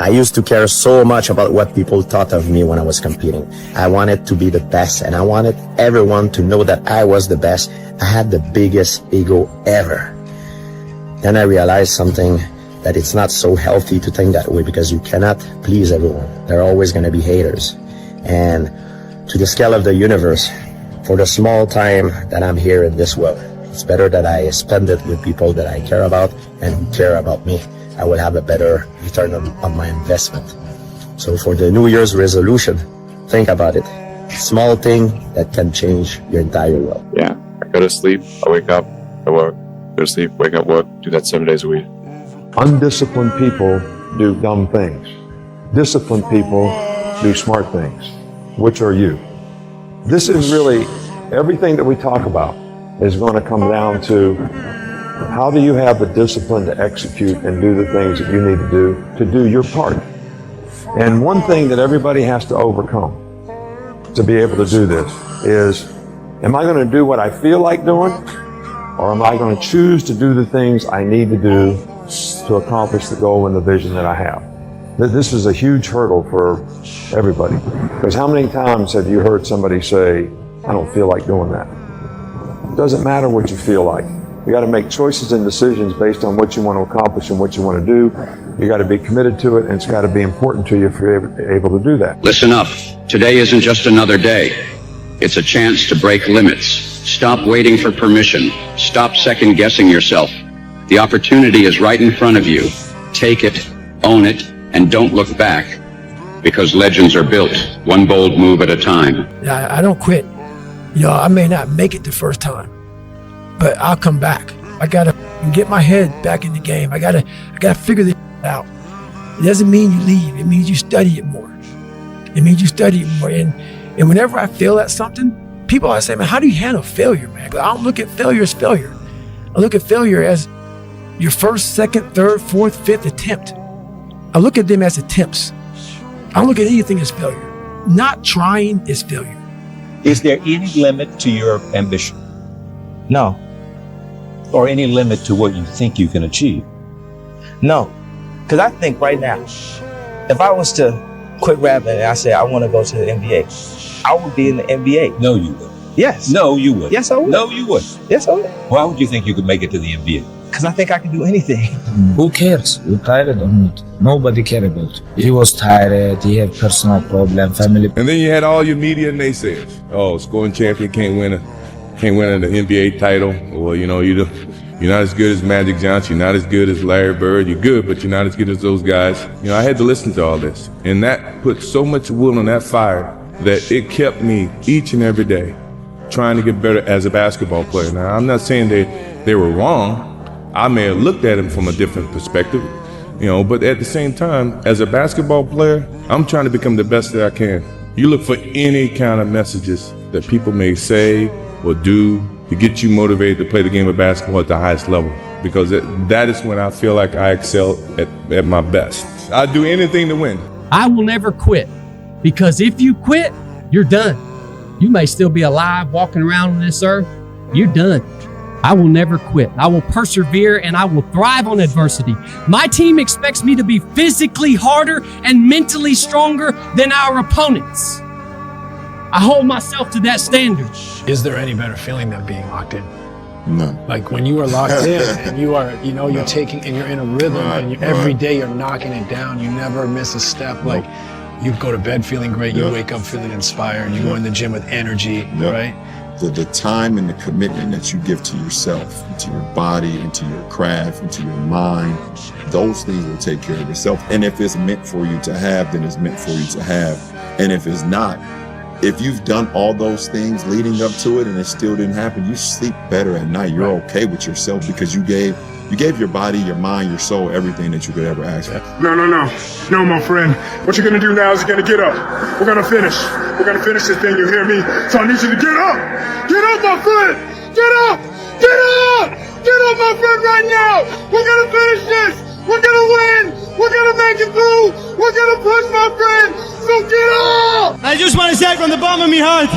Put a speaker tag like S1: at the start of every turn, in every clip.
S1: I used to care so much about what people thought of me when I was competing. I wanted to be the best, and I wanted everyone to know that I was the best. I had the biggest ego ever. Then I realized something, that it's not so healthy to think that way, because you cannot please everyone. There are always going to be haters. And to the scale of the universe, for the small time that I'm here in this world, it's better that I spend it with people that I care about and who care about me. I will have a better return on my investment. So for the New Year's resolution, think about it. Small thing that can change your entire world.
S2: Yeah, I go to sleep, I wake up, I work, go to sleep, wake up, work, do that 7 days a week.
S3: Undisciplined people do dumb things. Disciplined people do smart things. Which are you? This is really, everything that we talk about is going to come down to how do you have the discipline to execute and do the things that you need to do your part. And one thing that everybody has to overcome to be able to do this is, am I going to do what I feel like doing, or am I going to choose to do the things I need to do to accomplish the goal and the vision that I have? This is a huge hurdle for everybody, because how many times have you heard somebody say, I don't feel like doing that? It doesn't matter what you feel like. You got to make choices and decisions based on what you want to accomplish and what you want to do. You got to be committed to it, and it's got to be important to you if you're able to do that.
S4: Listen up. Today isn't just another day. It's a chance to break limits. Stop waiting for permission. Stop second guessing yourself. The opportunity is right in front of you. Take it, own it, and don't look back, because legends are built one bold move at a time.
S5: I don't quit. I may not make it the first time, but I'll come back. I gotta get my head back in the game. I gotta figure this out. It doesn't mean you leave. It means you study it more. And whenever I fail at something, people always say, man, how do you handle failure, man? But I don't look at failure as failure. I look at failure as your first, second, third, fourth, fifth attempt. I look at them as attempts. I don't look at anything as failure. Not trying is failure.
S6: Is there any limit to your ambition? No. Or any limit to what you think you can achieve?
S7: No. Because I think right now, if I was to quit rapping and I said I want to go to the NBA, I would be in the NBA.
S6: No, you would.
S7: Yes.
S6: No, you would.
S7: Yes, I would.
S6: No, you would.
S7: Yes, I would.
S6: Why would you think you could make it to the NBA?
S7: Because I think I can do anything.
S8: Who cares? You tired or not? Nobody cares about it. He was tired, he had personal problem, family.
S9: And then you had all your media naysayers. Oh, scoring champion can't win an NBA title. Well, you're not as good as Magic Johnson, you're not as good as Larry Bird. You're good, but you're not as good as those guys. I had to listen to all this. And that put so much wood on that fire that it kept me each and every day trying to get better as a basketball player. Now, I'm not saying they were wrong. I may have looked at him from a different perspective, but at the same time, as a basketball player, I'm trying to become the best that I can. You look for any kind of messages that people may say or do to get you motivated to play the game of basketball at the highest level, because that is when I feel like I excel at my best. I'd do anything to win.
S10: I will never quit, because if you quit, you're done. You may still be alive walking around on this earth. You're done. I will never quit. I will persevere, and I will thrive on adversity. My team expects me to be physically harder and mentally stronger than our opponents. I hold myself to that standard.
S11: Is there any better feeling than being locked in?
S9: No.
S11: Like when you are locked in and you are, you're taking, and you're in a rhythm, and every day you're knocking it down. You never miss a step. Like you go to bed feeling great. You wake up feeling inspired. You go in the gym with energy, right?
S12: The time and the commitment that you give to yourself, into your body, into your craft, into your mind, those things will take care of yourself. And if it's meant for you to have, then it's meant for you to have. And if it's not, if you've done all those things leading up to it and it still didn't happen, you sleep better at night. You're okay with yourself because you gave your body, your mind, your soul, everything that you could ever ask for.
S13: No, my friend. What you're gonna do now is you're gonna get up. We're gonna finish this thing, you hear me? So I need you to get up! Get up, my friend! Get up! Get up! Get up, my friend, right now! We're gonna finish this! We're gonna win! We're gonna make it through! We're gonna push, my friend! So get up!
S14: I just want to say from the bottom of my heart,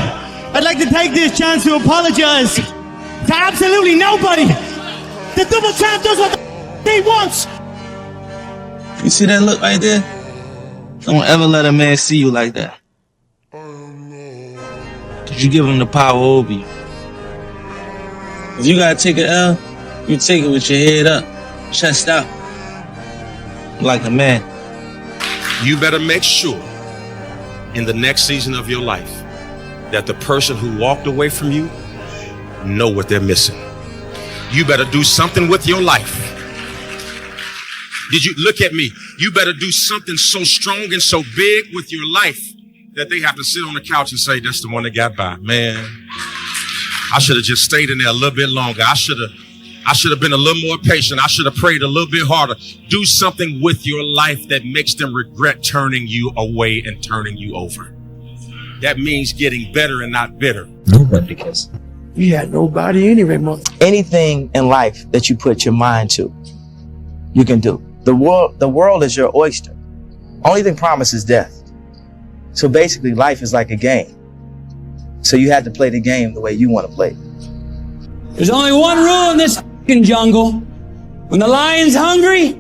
S14: I'd like to take this chance to apologize to absolutely nobody. The double champ does what he wants.
S7: You see that look right there? Don't ever let a man see you like that. Cause you give him the power over you. If you gotta take an L, you take it with your head up, chest out, like a man.
S15: You better make sure in the next season of your life that the person who walked away from you know what they're missing. You better do something with your life. Did you look at me? You better do something so strong and so big with your life that they have to sit on the couch and say, that's the one that got by. Man, I should have just stayed in there a little bit longer. I should have been a little more patient. I should have prayed a little bit harder. Do something with your life that makes them regret turning you away and turning you over. That means getting better and not bitter.
S8: Nobody cares.
S5: You had nobody anyway, mother.
S7: Anything in life that you put your mind to, you can do. The world is your oyster. Only thing promised is death. So basically, life is like a game. So you have to play the game the way you want to play it.
S14: There's only one rule in this f***ing jungle. When the lion's hungry,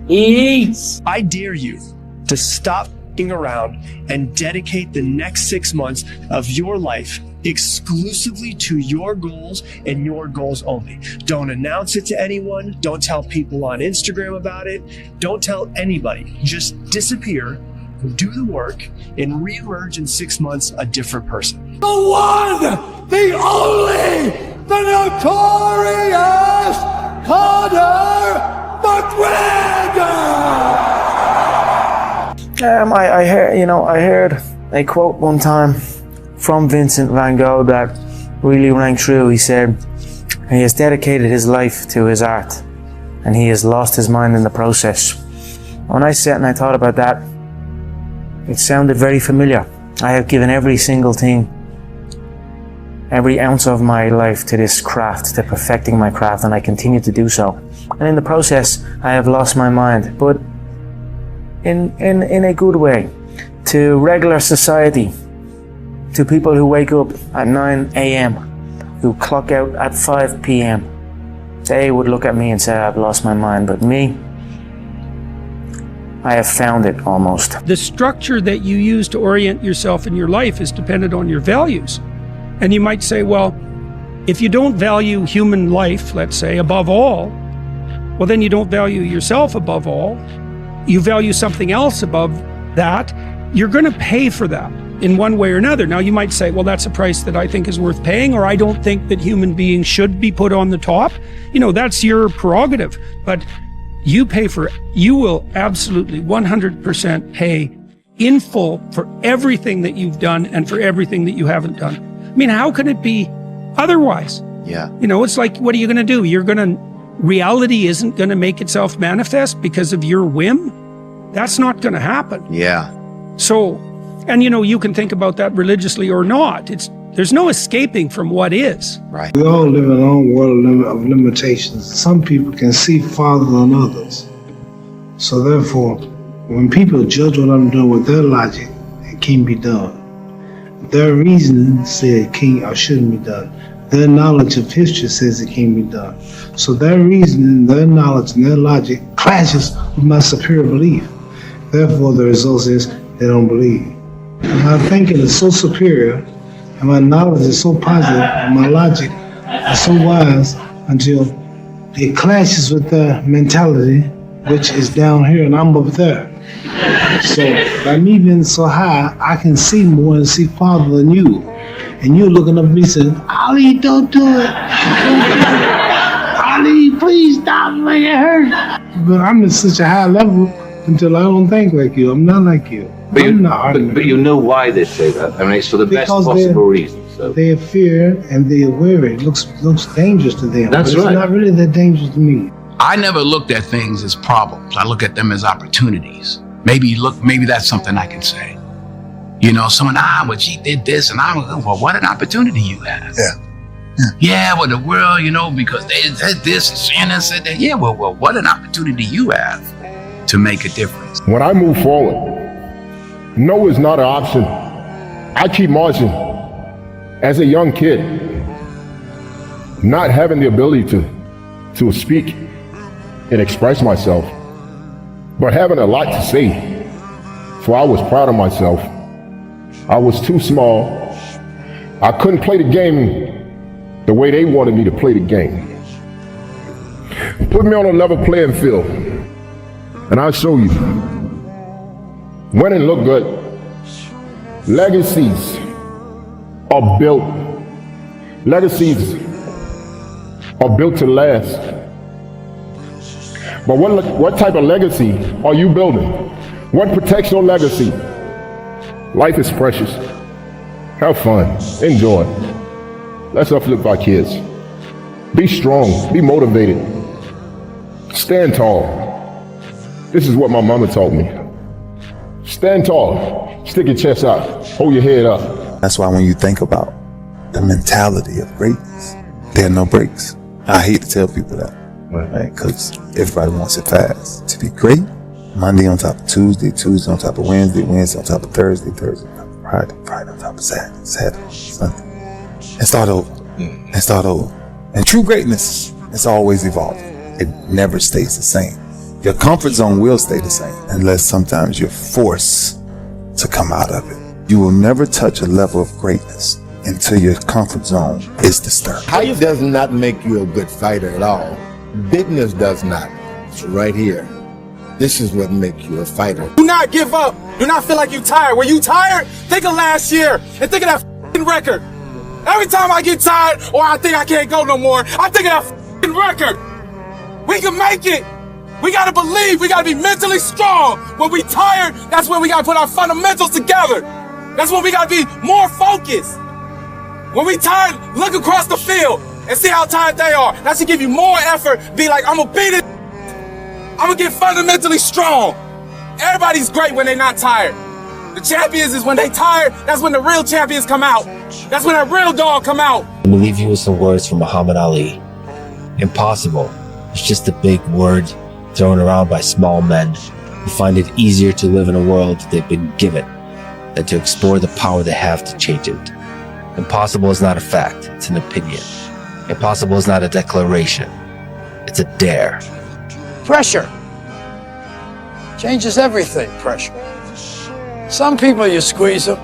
S14: he eats.
S16: I dare you to stop f***ing around and dedicate the next 6 months of your life exclusively to your goals and your goals only. Don't announce it to anyone. Don't tell people on Instagram about it. Don't tell anybody. Just disappear, do the work, and reemerge in 6 months a different person.
S14: The one, the only, the notorious Conor McGregor!
S17: I heard a quote one time from Vincent van Gogh that really rang true. He said, he has dedicated his life to his art and he has lost his mind in the process. When I sat and I thought about that, it sounded very familiar. I have given every single thing, every ounce of my life to this craft, to perfecting my craft, and I continue to do so. And in the process, I have lost my mind, but in a good way, to regular society, to people who wake up at 9 a.m., who clock out at 5 p.m. They would look at me and say, I've lost my mind. But me, I have found it almost.
S18: The structure that you use to orient yourself in your life is dependent on your values. And you might say, well, if you don't value human life, let's say, above all, well, then you don't value yourself above all. You value something else above that. You're going to pay for that in one way or another. Now, you might say, well, that's a price that I think is worth paying, or I don't think that human beings should be put on the top. That's your prerogative. But you pay for it. You will absolutely 100% pay in full for everything that you've done and for everything that you haven't done. I mean, how can it be otherwise?
S1: Yeah.
S18: It's like, what are you going to do? Reality isn't going to make itself manifest because of your whim. That's not going to happen.
S1: Yeah.
S18: So, and you can think about that religiously or not. There's no escaping from what is.
S1: Right.
S19: We all live in our own world of limitations. Some people can see farther than others. So therefore, when people judge what I'm doing with their logic, it can't be done. Their reasoning says it can or shouldn't be done. Their knowledge of history says it can't be done. So their reasoning, their knowledge, and their logic clashes with my superior belief. Therefore, the result is they don't believe. My thinking is so superior, and my knowledge is so positive, and my logic is so wise until it clashes with their mentality, which is down here and I'm up there. So by me being so high, I can see more and see farther than you. And you're looking up at me saying, Ali, don't do it. Ali, please stop, make it hurt. But I'm at such a high level until I don't think like you. I'm not like you.
S20: But you know why they say that. I mean, it's for the best possible reason. So.
S19: They fear and they are wary. It looks dangerous to them.
S20: That's
S19: but
S20: right.
S19: It's not really that dangerous to me.
S21: I never looked at things as problems. I look at them as opportunities. Maybe that's something I can say. Someone, well, she did this, and well, what an opportunity you have. Yeah, well, the world, because they said this and Shannon said that. Yeah, well, what an opportunity you have to make a difference.
S22: When I move forward, no is not an option. I keep marching. As a young kid, not having the ability to speak and express myself, but having a lot to say, So I was proud of myself. I was too small. I couldn't play the game the way they wanted me to play the game. Put me on a level playing field, and I'll show you. Winning look good. Legacies are built. Legacies are built to last. But what type of legacy are you building? What protects your legacy? Life is precious. Have fun. Enjoy. Let's uplift our kids. Be strong. Be motivated. Stand tall. This is what my mama taught me. Stand tall. Stick your chest out. Hold your head up.
S2: That's why when you think about the mentality of greatness, there are no breaks. I hate to tell people that, right? Because everybody wants it fast. To be great, Monday on top of Tuesday, Tuesday on top of Wednesday, Wednesday on top of Thursday, Thursday on top of Friday, Friday on top of Saturday, Saturday on Sunday. And start over. And start over. And true greatness is always evolving. It never stays the same. Your comfort zone will stay the same unless sometimes you're forced to come out of it. You will never touch a level of greatness until your comfort zone is disturbed.
S3: Height does not make you a good fighter at all. Bigness does not. It's right here. This is what makes you a fighter.
S23: Do not give up. Do not feel like you're tired. Were you tired? Think of last year and think of that f***ing record. Every time I get tired or I think I can't go no more, I think of that f***ing record. We can make it. We gotta believe. We gotta be mentally strong. When we tired, that's when we gotta put our fundamentals together. That's when we gotta be more focused. When we tired, look across the field and see how tired they are. That should give you more effort. Be like, I'm gonna beat it. I'm gonna get fundamentally strong. Everybody's great when they're not tired. The champions is when they tired, that's when the real champions come out. That's when that real dog come out.
S24: I'm gonna leave you with some words from Muhammad Ali. Impossible. It's just a big word thrown around by small men who find it easier to live in a world they've been given than to explore the power they have to change it. Impossible is not a fact, it's an opinion. Impossible is not a declaration, it's a dare.
S11: Pressure changes everything, pressure. Some people, you squeeze them,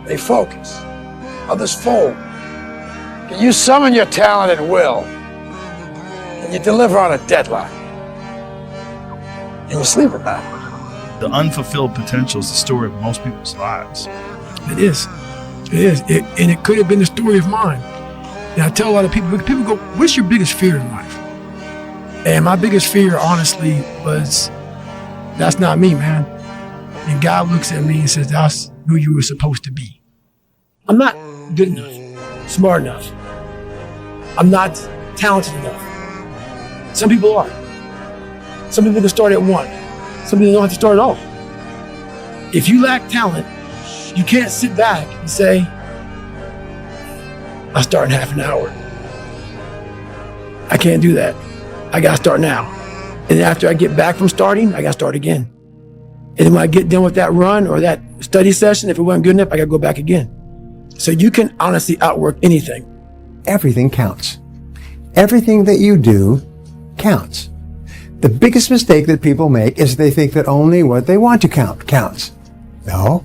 S11: they focus. Others fold. Can you summon your talent at will? And you deliver on a deadline? You will sleep at night.
S25: The unfulfilled potential is the story of most people's lives.
S5: It is. It is. And it could have been the story of mine. And I tell a lot of people go, what's your biggest fear in life? And my biggest fear, honestly, was, that's not me, man. And God looks at me and says, that's who you were supposed to be. I'm not good enough, smart enough. I'm not talented enough. Some people are. Some people can start at 1. Some people don't have to start at all. If you lack talent, you can't sit back and say, I'll start in half an hour. I can't do that. I gotta start now. And after I get back from starting, I gotta start again. And then when I get done with that run or that study session, if it wasn't good enough, I gotta go back again. So you can honestly outwork anything.
S26: Everything counts. Everything that you do counts. The biggest mistake that people make is they think that only what they want to count counts. No.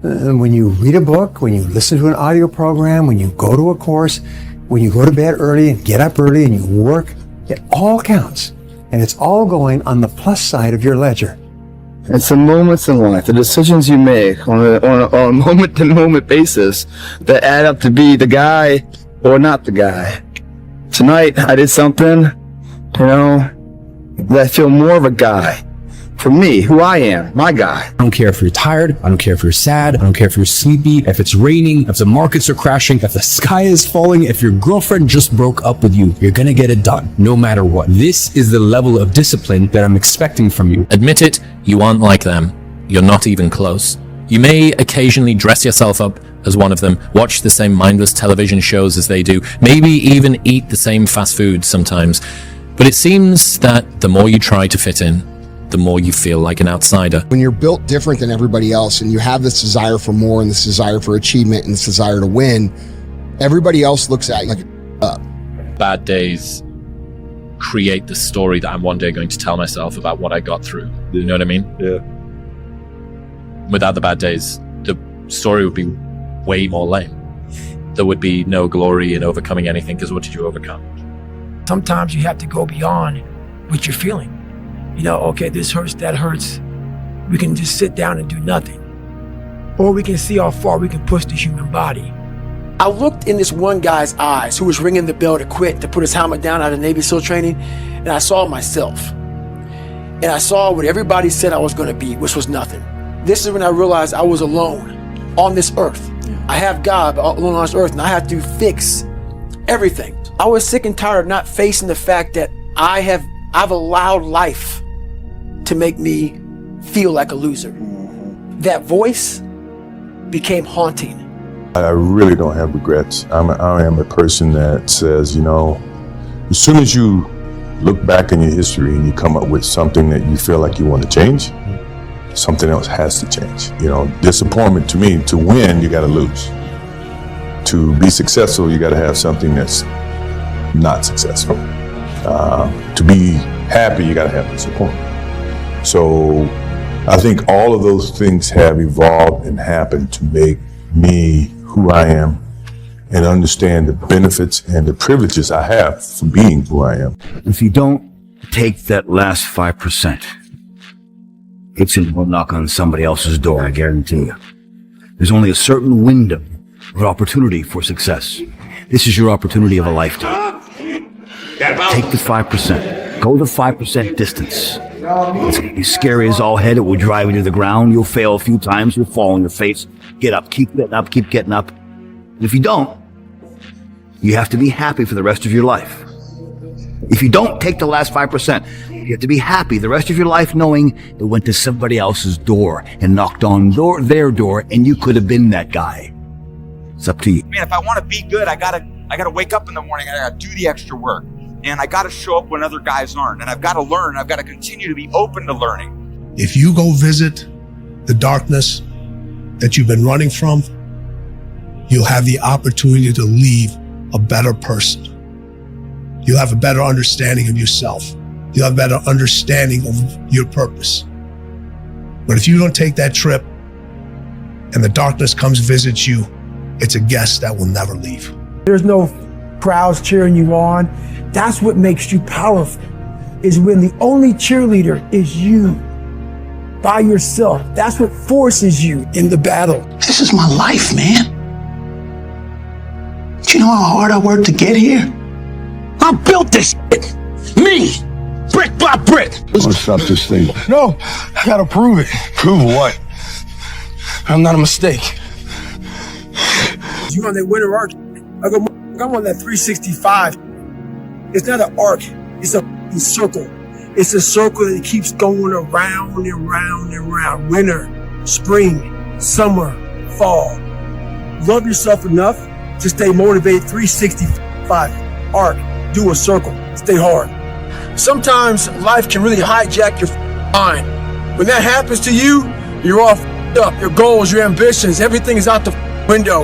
S26: When you read a book, when you listen to an audio program, when you go to a course, when you go to bed early and get up early and you work, it all counts. And it's all going on the plus side of your ledger.
S7: It's the moments in life, the decisions you make on a moment-to-moment basis that add up to be the guy or not the guy. Tonight, I did something, that I feel more of a guy. For me, who I am, my guy.
S27: I don't care if you're tired. I don't care if you're sad. I don't care if you're sleepy, if it's raining, if the markets are crashing, if the sky is falling, if your girlfriend just broke up with you. You're gonna get it done, no matter what. This is the level of discipline that I'm expecting from you.
S28: Admit it, you aren't like them. You're not even close. You may occasionally dress yourself up as one of them, watch the same mindless television shows as they do, maybe even eat the same fast food sometimes. But it seems that the more you try to fit in, the more you feel like an outsider.
S29: When you're built different than everybody else and you have this desire for more and this desire for achievement and this desire to win, everybody else looks at you like up.
S28: Bad days create the story that I'm one day going to tell myself about what I got through. You know what I mean?
S6: Yeah.
S28: Without the bad days, the story would be way more lame. There would be no glory in overcoming anything, because what did you overcome?
S5: Sometimes you have to go beyond what you're feeling. You know, okay, this hurts, that hurts. We can just sit down and do nothing. Or we can see how far we can push the human body. I looked in this one guy's eyes who was ringing the bell to quit, to put his helmet down out of Navy SEAL training, and I saw myself. And I saw what everybody said I was gonna be, which was nothing. This is when I realized I was alone on this earth. I have God alone on this earth, and I have to fix everything. I was sick and tired of not facing the fact that I've allowed life to make me feel like a loser. That voice became haunting.
S2: I really don't have regrets. I am a person that says, you know, as soon as you look back in your history and you come up with something that you feel like you want to change, something else has to change. You know, disappointment to me, to win, you got to lose. To be successful, you got to have something that's not successful. To be happy, you got to have disappointment. So I think all of those things have evolved and happened to make me who I am and understand the benefits and the privileges I have for being who I am.
S4: If you don't take that last 5%, it's going to knock on somebody else's door, I guarantee you. There's only a certain window of opportunity for success. This is your opportunity of a lifetime. Take the 5%. Go the 5% distance. It's going to be scary as all head. It will drive you to the ground. You'll fail a few times. You'll fall on your face. Get up. Keep getting up. Keep getting up. And if you don't, you have to be happy for the rest of your life. If you don't take the last 5%, you have to be happy the rest of your life knowing it went to somebody else's door and knocked on their door, and you could have been that guy. It's up to you.
S8: Man, if I want to be good, I gotta wake up in the morning and I gotta do the extra work. And I gotta show up when other guys aren't. And I've gotta learn. I've gotta continue to be open to learning.
S9: If you go visit the darkness that you've been running from, you'll have the opportunity to leave a better person. You'll have a better understanding of yourself. You'll have a better understanding of your purpose. But if you don't take that trip and the darkness comes visit you, it's a guest that will never leave.
S5: There's no crowds cheering you on. That's what makes you powerful, is when the only cheerleader is you, by yourself. That's what forces you in the battle.
S10: This is my life, man. Do you know how hard I worked to get here? I built this shit. Me. Brick by brick.
S9: Let's stop this thing.
S23: No, I gotta prove it.
S9: Prove what?
S23: I'm not a mistake.
S5: You on that winter arc. I'm on that 365. It's not an arc. It's a circle. It's a circle that keeps going around and round and round. Winter, spring, summer, fall. Love yourself enough to stay motivated. 365 arc. Do a circle. Stay hard. Sometimes life can really hijack your mind. When that happens to you, you're all up. Your goals, your ambitions, everything is out the window.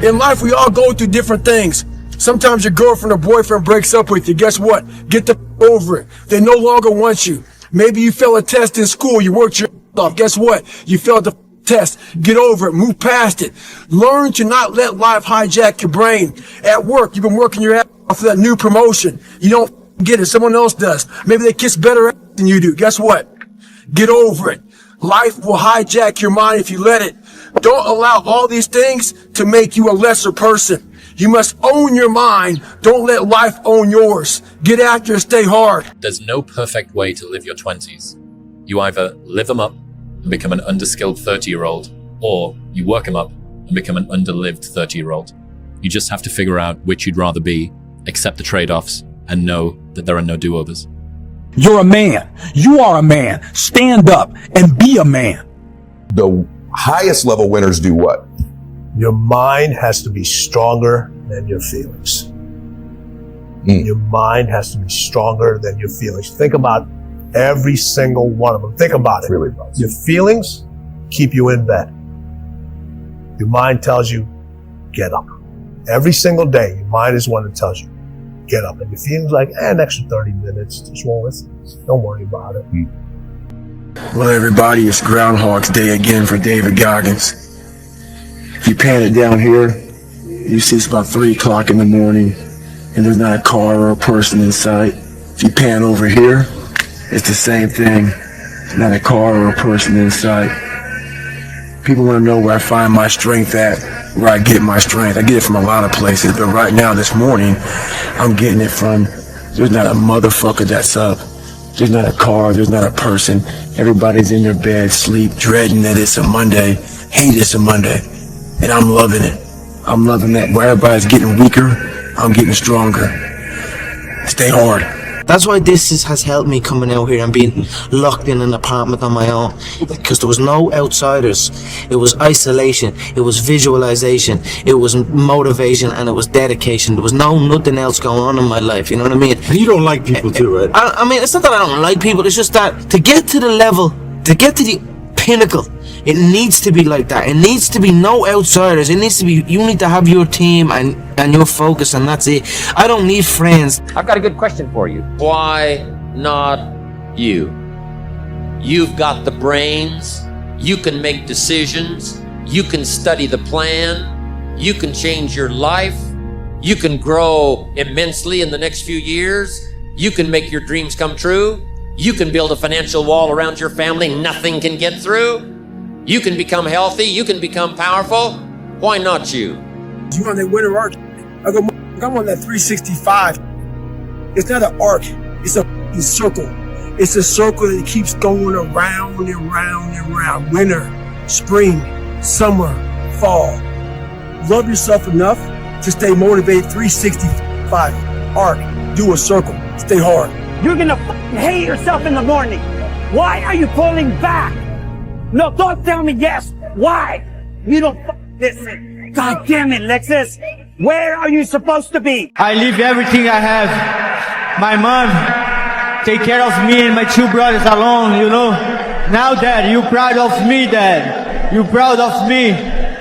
S5: In life, we all go through different things. Sometimes your girlfriend or boyfriend breaks up with you. Guess what? Get the over it. They no longer want you. Maybe you failed a test in school. You worked your off. Guess what? You failed the test. Get over it. Move past it. Learn to not let life hijack your brain. At work, you've been working your ass off for that new promotion. You don't get it. Someone else does. Maybe they kiss better ass than you do. Guess what? Get over it. Life will hijack your mind if you let it. Don't allow all these things to make you a lesser person. You must own your mind. Don't let life own yours. Get after it, stay hard.
S28: There's no perfect way to live your 20s. You either live them up and become an underskilled 30-year-old, or you work them up and become an underlived 30-year-old. You just have to figure out which you'd rather be, accept the trade-offs, and know that there are no do-overs.
S12: You're a man. You are a man. Stand up and be a man.
S13: The highest level winners do what?
S9: Your mind has to be stronger than your feelings. Your mind has to be stronger than your feelings. Think about every single one of them. Think about it.
S13: Really does.
S9: Your feelings keep you in bed. Your mind tells you, get up. Every single day, your mind is one that tells you, get up. And your feelings like, an extra 30 minutes, just roll with it. Don't worry about it.
S1: Well, everybody, it's Groundhog's Day again for David Goggins. If you pan it down here, you see it's about 3 o'clock in the morning, and there's not a car or a person in sight. If you pan over here, it's the same thing. There's not a car or a person in sight. People want to know where I find my strength at, where I get my strength. I get it from a lot of places, but right now, this morning, I'm getting it from, there's not a motherfucker that's up. There's not a car, there's not a person. Everybody's in their bed, sleep, dreading that it's a Monday, hate it's a Monday. And I'm loving it. I'm loving that. Where everybody's getting weaker, I'm getting stronger. Stay hard.
S7: That's why this has helped me coming out here and being locked in an apartment on my own, because there was no outsiders. It was isolation, it was visualization, it was motivation, and it was dedication. There was nothing else going on in my life, you know what I mean?
S10: And you don't like people too, right?
S7: I mean, it's not that I don't like people, it's just that to get to the level, to get to the pinnacle, it needs to be like that. It needs to be no outsiders. It needs to be, you need to have your team and your focus, and that's it. I don't need friends.
S14: I've got a good question for you. Why not you? You've got the brains. You can make decisions. You can study the plan. You can change your life. You can grow immensely in the next few years. You can make your dreams come true. You can build a financial wall around your family nothing can get through. You can become healthy. You can become powerful. Why not you?
S5: You on that winter arc? I go, I'm on that 365. It's not an arc. It's a circle. It's a circle that keeps going around and round and round. Winter, spring, summer, fall. Love yourself enough to stay motivated. 365 arc. Do a circle. Stay hard.
S15: You're gonna hate yourself in the morning. Why are you pulling back? No, don't tell me yes. Why? You don't listen. God damn it, Lexus. Where are you supposed to be?
S16: I leave everything I have. My mom take care of me and my 2 brothers alone, you know. Now, Dad, you proud of me, Dad. You proud of me.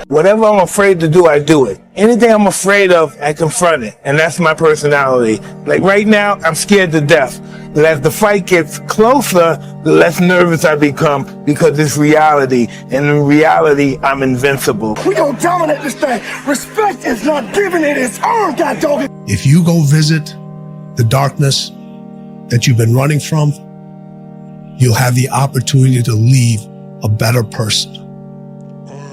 S1: Whatever I'm afraid to do, I do it. Anything I'm afraid of, I confront it. And that's my personality. Like right now, I'm scared to death. But as the fight gets closer, the less nervous I become because it's reality. And in reality, I'm invincible.
S10: We gonna dominate this thing. Respect is not giving it its own, God dog it.
S9: If you go visit the darkness that you've been running from, you'll have the opportunity to leave a better person.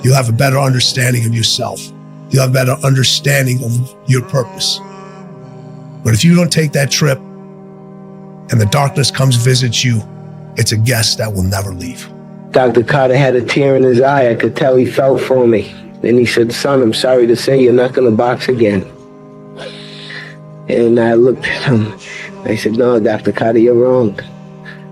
S9: You'll have a better understanding of yourself. You'll have a better understanding of your purpose. But if you don't take that trip and the darkness comes visit you, it's a guest that will never leave.
S17: Dr. Carter had a tear in his eye. I could tell he felt for me. Then he said, son, I'm sorry to say you're not going to box again. And I looked at him. I said, no, Dr. Carter, you're wrong.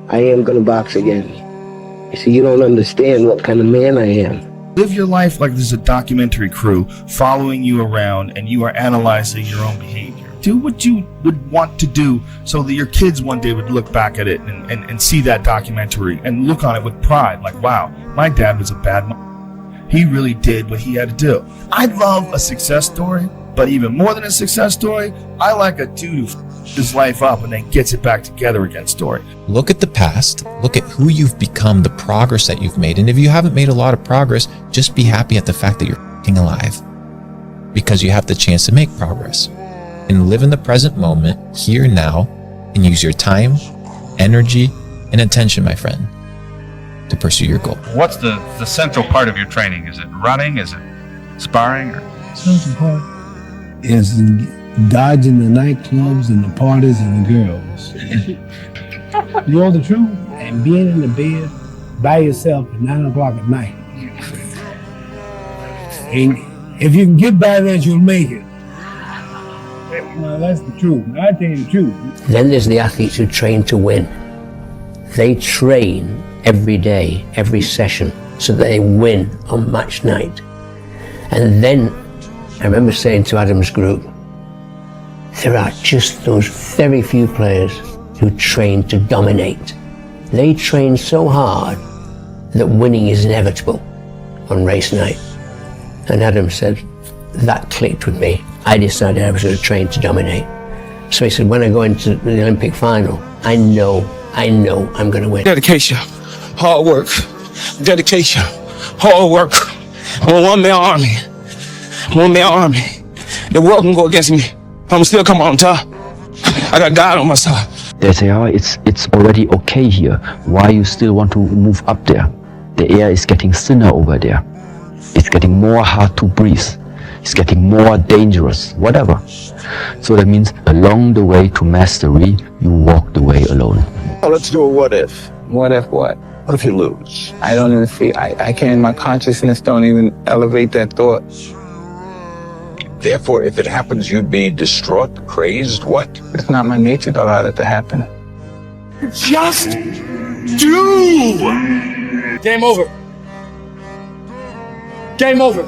S17: I am going to box again. He said, you don't understand what kind of man I am.
S25: Live your life like there's a documentary crew following you around and you are analyzing your own behavior. Do what you would want to do so that your kids one day would look back at it and see that documentary and look on it with pride. Like, wow, my dad was a bad man. He really did what he had to do. I love a success story, but even more than a success story, I like a dude who his life up and then gets it back together again story.
S18: Look at the past, look at who you've become, the progress that you've made. And if you haven't made a lot of progress, just be happy at the fact that you're f***ing alive, because you have the chance to make progress. And live in the present moment, here now, and use your time, energy, and attention, my friend, to pursue your goal.
S25: What's the central part of your training? Is it running? Is it sparring?
S26: Central part is dodging the nightclubs and the parties and the girls. You know the truth? And being in the bed by yourself at 9 o'clock at night. And if you can get by that, you'll make it. No, that's the truth. I tell you the truth.
S17: Then there's the athletes who train to win. They train every day, every session, so that they win on match night. And then, I remember saying to Adam's group, there are just those very few players who train to dominate. They train so hard that winning is inevitable on race night. And Adam said, that clicked with me. I decided I was going to train to dominate. So he said, when I go into the Olympic final, I know I'm going to win.
S1: Dedication.
S10: hard work, dedication, hard work. I'm a one-man army. The world can go against me. I'm still come on top. I got God on my side.
S3: They say, oh, it's already okay here. Why you still want to move up there? The air is getting thinner over there. It's getting more hard to breathe. It's getting more dangerous, whatever. So that means along the way to mastery, you walk the way alone.
S11: Let's do a what if. What if what? What if you lose? I don't even feel, I can't, my consciousness don't even elevate that thought.
S10: Therefore, if it happens, you'd be distraught, crazed, what? It's not my nature to allow that to happen.
S11: Just do!
S10: Game over. Game over.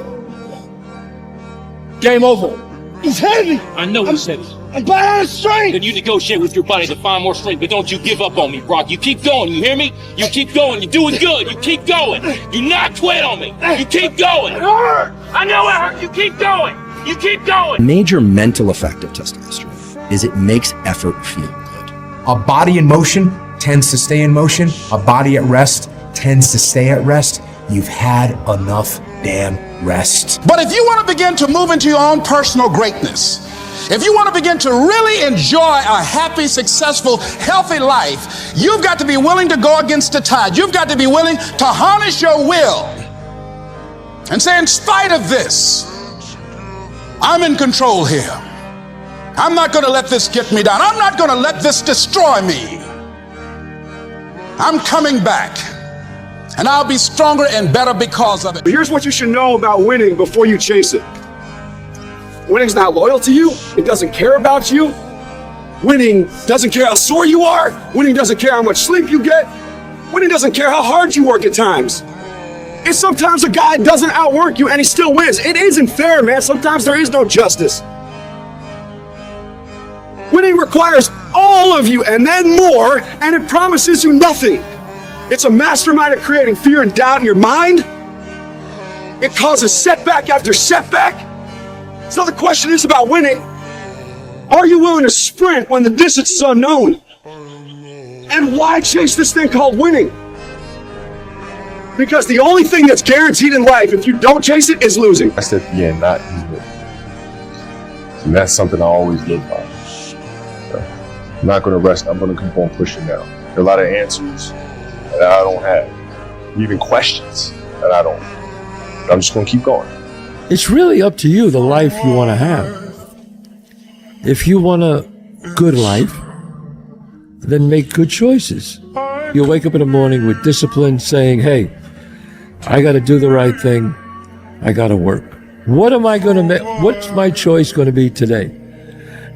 S10: Game over.
S11: He's heavy!
S19: I know he's heavy.
S11: I'm bad out of strength!
S19: Then you negotiate with your body to find more strength, but don't you give up on me, Brock. You keep going, you hear me? You keep going, you're doing good, you keep going. Do not quit on me. You keep going. It hurt! I know it hurt, you keep going. You keep going.
S20: A major mental effect of testosterone is it makes effort feel good.
S21: A body in motion tends to stay in motion. A body at rest tends to stay at rest. You've had enough damn rest.
S22: But if you want to begin to move into your own personal greatness, if you want to begin to really enjoy a happy, successful, healthy life, you've got to be willing to go against the tide. You've got to be willing to harness your will and say, in spite of this, I'm in control here. I'm not going to let this get me down. I'm not going to let this destroy me. I'm coming back, and I'll be stronger and better because of it.
S24: Here's what you should know about winning before you chase it. Winning's not loyal to you. It doesn't care about you. Winning doesn't care how sore you are. Winning doesn't care how much sleep you get. Winning doesn't care how hard you work at times. And sometimes a guy doesn't outwork you and he still wins. It isn't fair, man. Sometimes there is no justice. Winning requires all of you and then more, and it promises you nothing. It's a mastermind at creating fear and doubt in your mind. It causes setback after setback. So the question is about winning. Are you willing to sprint when the distance is unknown? And why chase this thing called winning? Because the only thing that's guaranteed in life, if you don't chase it, is losing.
S13: I said, yeah, not even. And that's something I always live by. So, I'm not going to rest. I'm going to keep on pushing now. There are a lot of answers that I don't have, even questions that I don't. But I'm just going to keep going.
S27: It's really up to you, the life you want to have. If you want a good life, then make good choices. You'll wake up in the morning with discipline saying, hey, I got to do the right thing. I got to work. What am I going to make? What's my choice going to be today?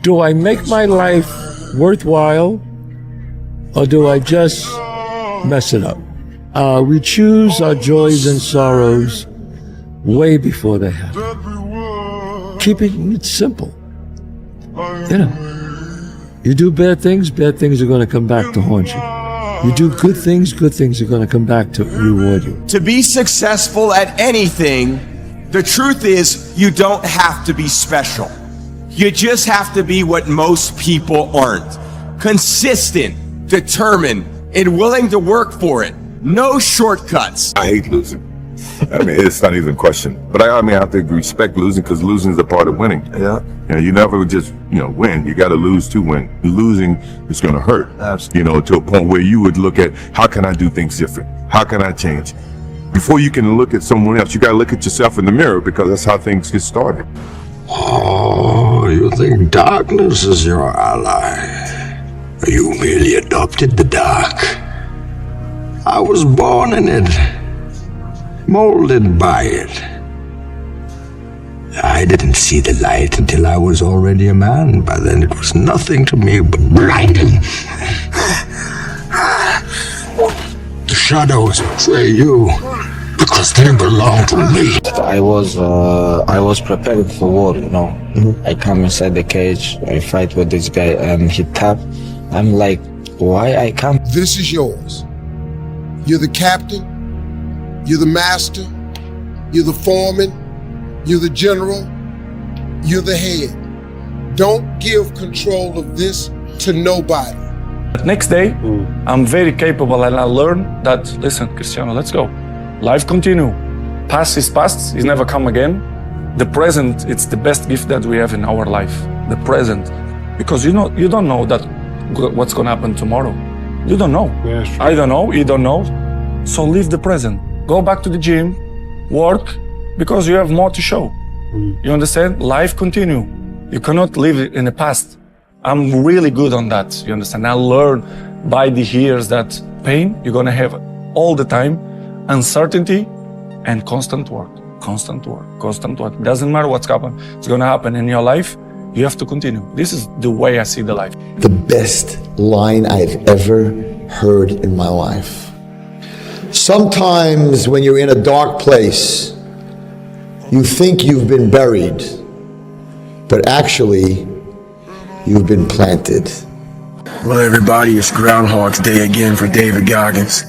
S27: Do I make my life worthwhile, or do I just mess it up? We choose our joys and sorrows way before they happen. Keeping it simple. You know, you do bad things are going to come back to haunt you. You do good things are going to come back to reward you.
S29: To be successful at anything, the truth is you don't have to be special. You just have to be what most people aren't. Consistent, determined, and willing to work for it. No shortcuts.
S13: I hate losing. I mean, it's not even a question. But I have to respect losing, because losing is a part of winning.
S2: Yeah.
S13: You never just, win. You got to lose to win. Losing is going to hurt.
S2: Absolutely.
S13: To a point where you would look at, how can I do things different? How can I change? Before you can look at someone else, you got to look at yourself in the mirror, because that's how things get started.
S10: Oh, you think darkness is your ally? You merely adopted the dark. I was born in it, molded by it. I didn't see the light until I was already a man. By then it was nothing to me but blinding. The shadows betray you because they belong to me.
S3: I was prepared for war, I come inside the cage, I fight with this guy, and he tapped. I'm like, why I come?
S30: This is yours. You're the captain, you're the master, you're the foreman, you're the general, you're the head. Don't give control of this to nobody.
S4: Next day, I'm very capable and I learn that, listen, Cristiano, let's go. Life continue. Past is past, it's never come again. The present, it's the best gift that we have in our life. The present. Because you don't know that what's gonna happen tomorrow. You don't know. I don't know, you don't know. So live the present. Go back to the gym, work, because you have more to show. You understand? Life continue. You cannot live in the past. I'm really good on that, you understand? I learned by the years that pain, you're gonna have all the time, uncertainty and constant work, constant work, constant work. Doesn't matter what's happening, it's gonna happen in your life, you have to continue. This is the way I see the life.
S5: The best line I've ever heard in my life. Sometimes when you're in a dark place, you think you've been buried, but actually, you've been planted.
S1: Well, everybody, it's Groundhog's Day again for David Goggins.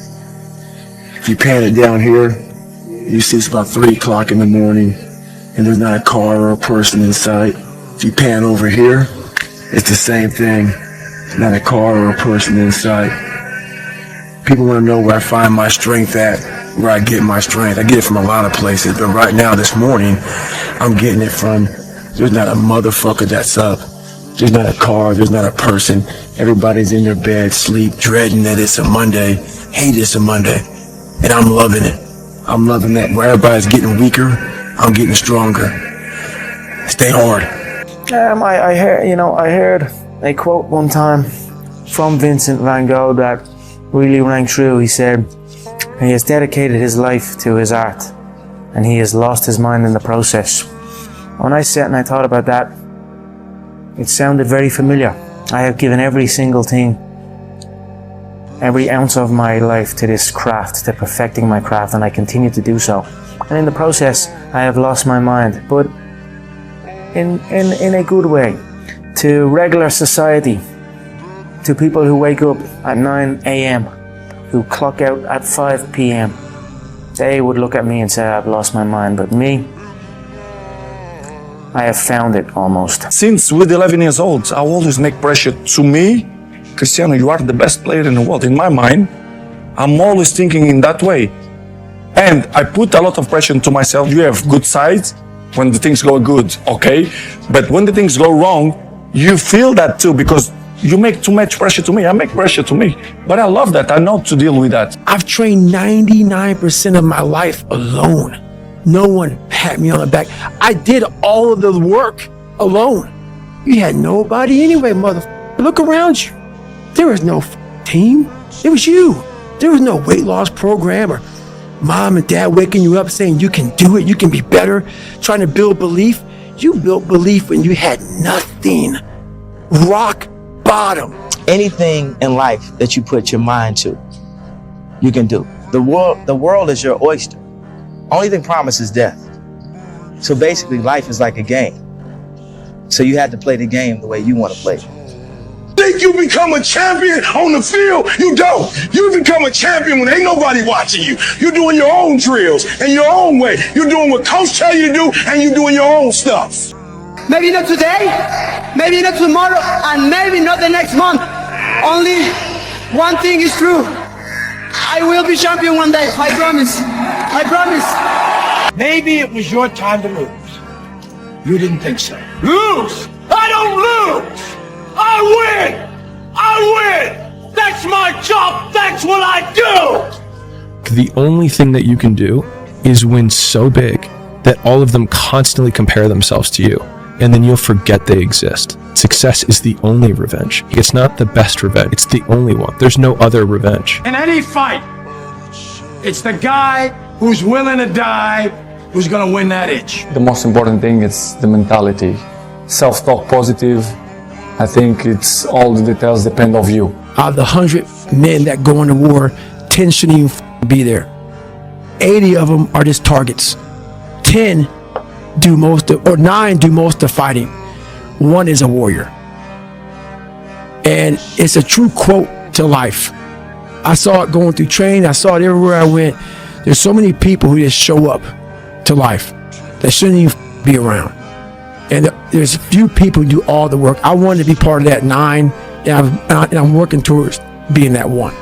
S1: If you pan it down here, you see it's about 3 o'clock in the morning, and there's not a car or a person in sight. If you pan over here, it's the same thing. Not a car or a person in sight. People want to know where I find my strength at, where I get my strength. I get it from a lot of places, but right now, this morning, I'm getting it from, there's not a motherfucker that's up. There's not a car, there's not a person. Everybody's in their bed, sleep, dreading that it's a Monday, hate it's a Monday. And I'm loving it. I'm loving that. Where everybody's getting weaker, I'm getting stronger. Stay hard.
S6: I heard a quote one time from Vincent van Gogh that really rang true. He said, he has dedicated his life to his art and he has lost his mind in the process. When I sat and I thought about that, it sounded very familiar. I have given every single thing, every ounce of my life to this craft, to perfecting my craft, and I continue to do so. And in the process, I have lost my mind, but in a good way, to regular society, to people who wake up at 9 a.m., who clock out at 5 p.m. They would look at me and say, I've lost my mind, but me, I have found it almost.
S4: Since with 11 years old, I always make pressure to me. Cristiano, you are the best player in the world. In my mind, I'm always thinking in that way. And I put a lot of pressure to myself. You have good sides when the things go good, okay? But when the things go wrong, you feel that too because you make too much pressure to me. I make pressure to me. But I love that. I know to deal with that.
S7: I've trained 99% of my life alone. No one pat me on the back. I did all of the work alone. You had nobody anyway, motherfucker. Look around you. There was no team. It was you. There was no weight loss program or mom and dad waking you up saying you can do it, you can be better, trying to build belief. You built belief when you had nothing. Rock bottom.
S8: Anything in life that you put your mind to, you can do. The world is your oyster. Only thing promised is death. So basically, life is like a game. So you have to play the game the way you want to play it.
S30: Think you become a champion on the field? You don't. You become a champion when ain't nobody watching you. You're doing your own drills in your own way. You're doing what coach tell you to do, and you're doing your own stuff.
S12: Maybe not today, maybe not tomorrow, and maybe not the next month. Only one thing is true. I will be champion one day. I promise. I promise.
S24: Maybe it was your time to lose. You didn't think so.
S19: Lose? I don't lose! I win! I win! That's my job! That's what I do!
S14: The only thing that you can do is win so big that all of them constantly compare themselves to you, and then you'll forget they exist. Success is the only revenge. It's not the best revenge, it's the only one. There's no other revenge.
S24: In any fight, it's the guy who's willing to die who's gonna win that itch.
S4: The most important thing is the mentality. Self-talk positive. I think it's all the details depend on you.
S7: Out of the 100 men that go into war, 10 shouldn't even be there. 80 of them are just targets. 10 do most of, or 9 do most of fighting. 1 is a warrior. And it's a true quote to life. I saw it going through training. I saw it everywhere I went. There's so many people who just show up to life that shouldn't even be around. And there's a few people who do all the work. I wanted to be part of that 9 and I'm working towards being that one.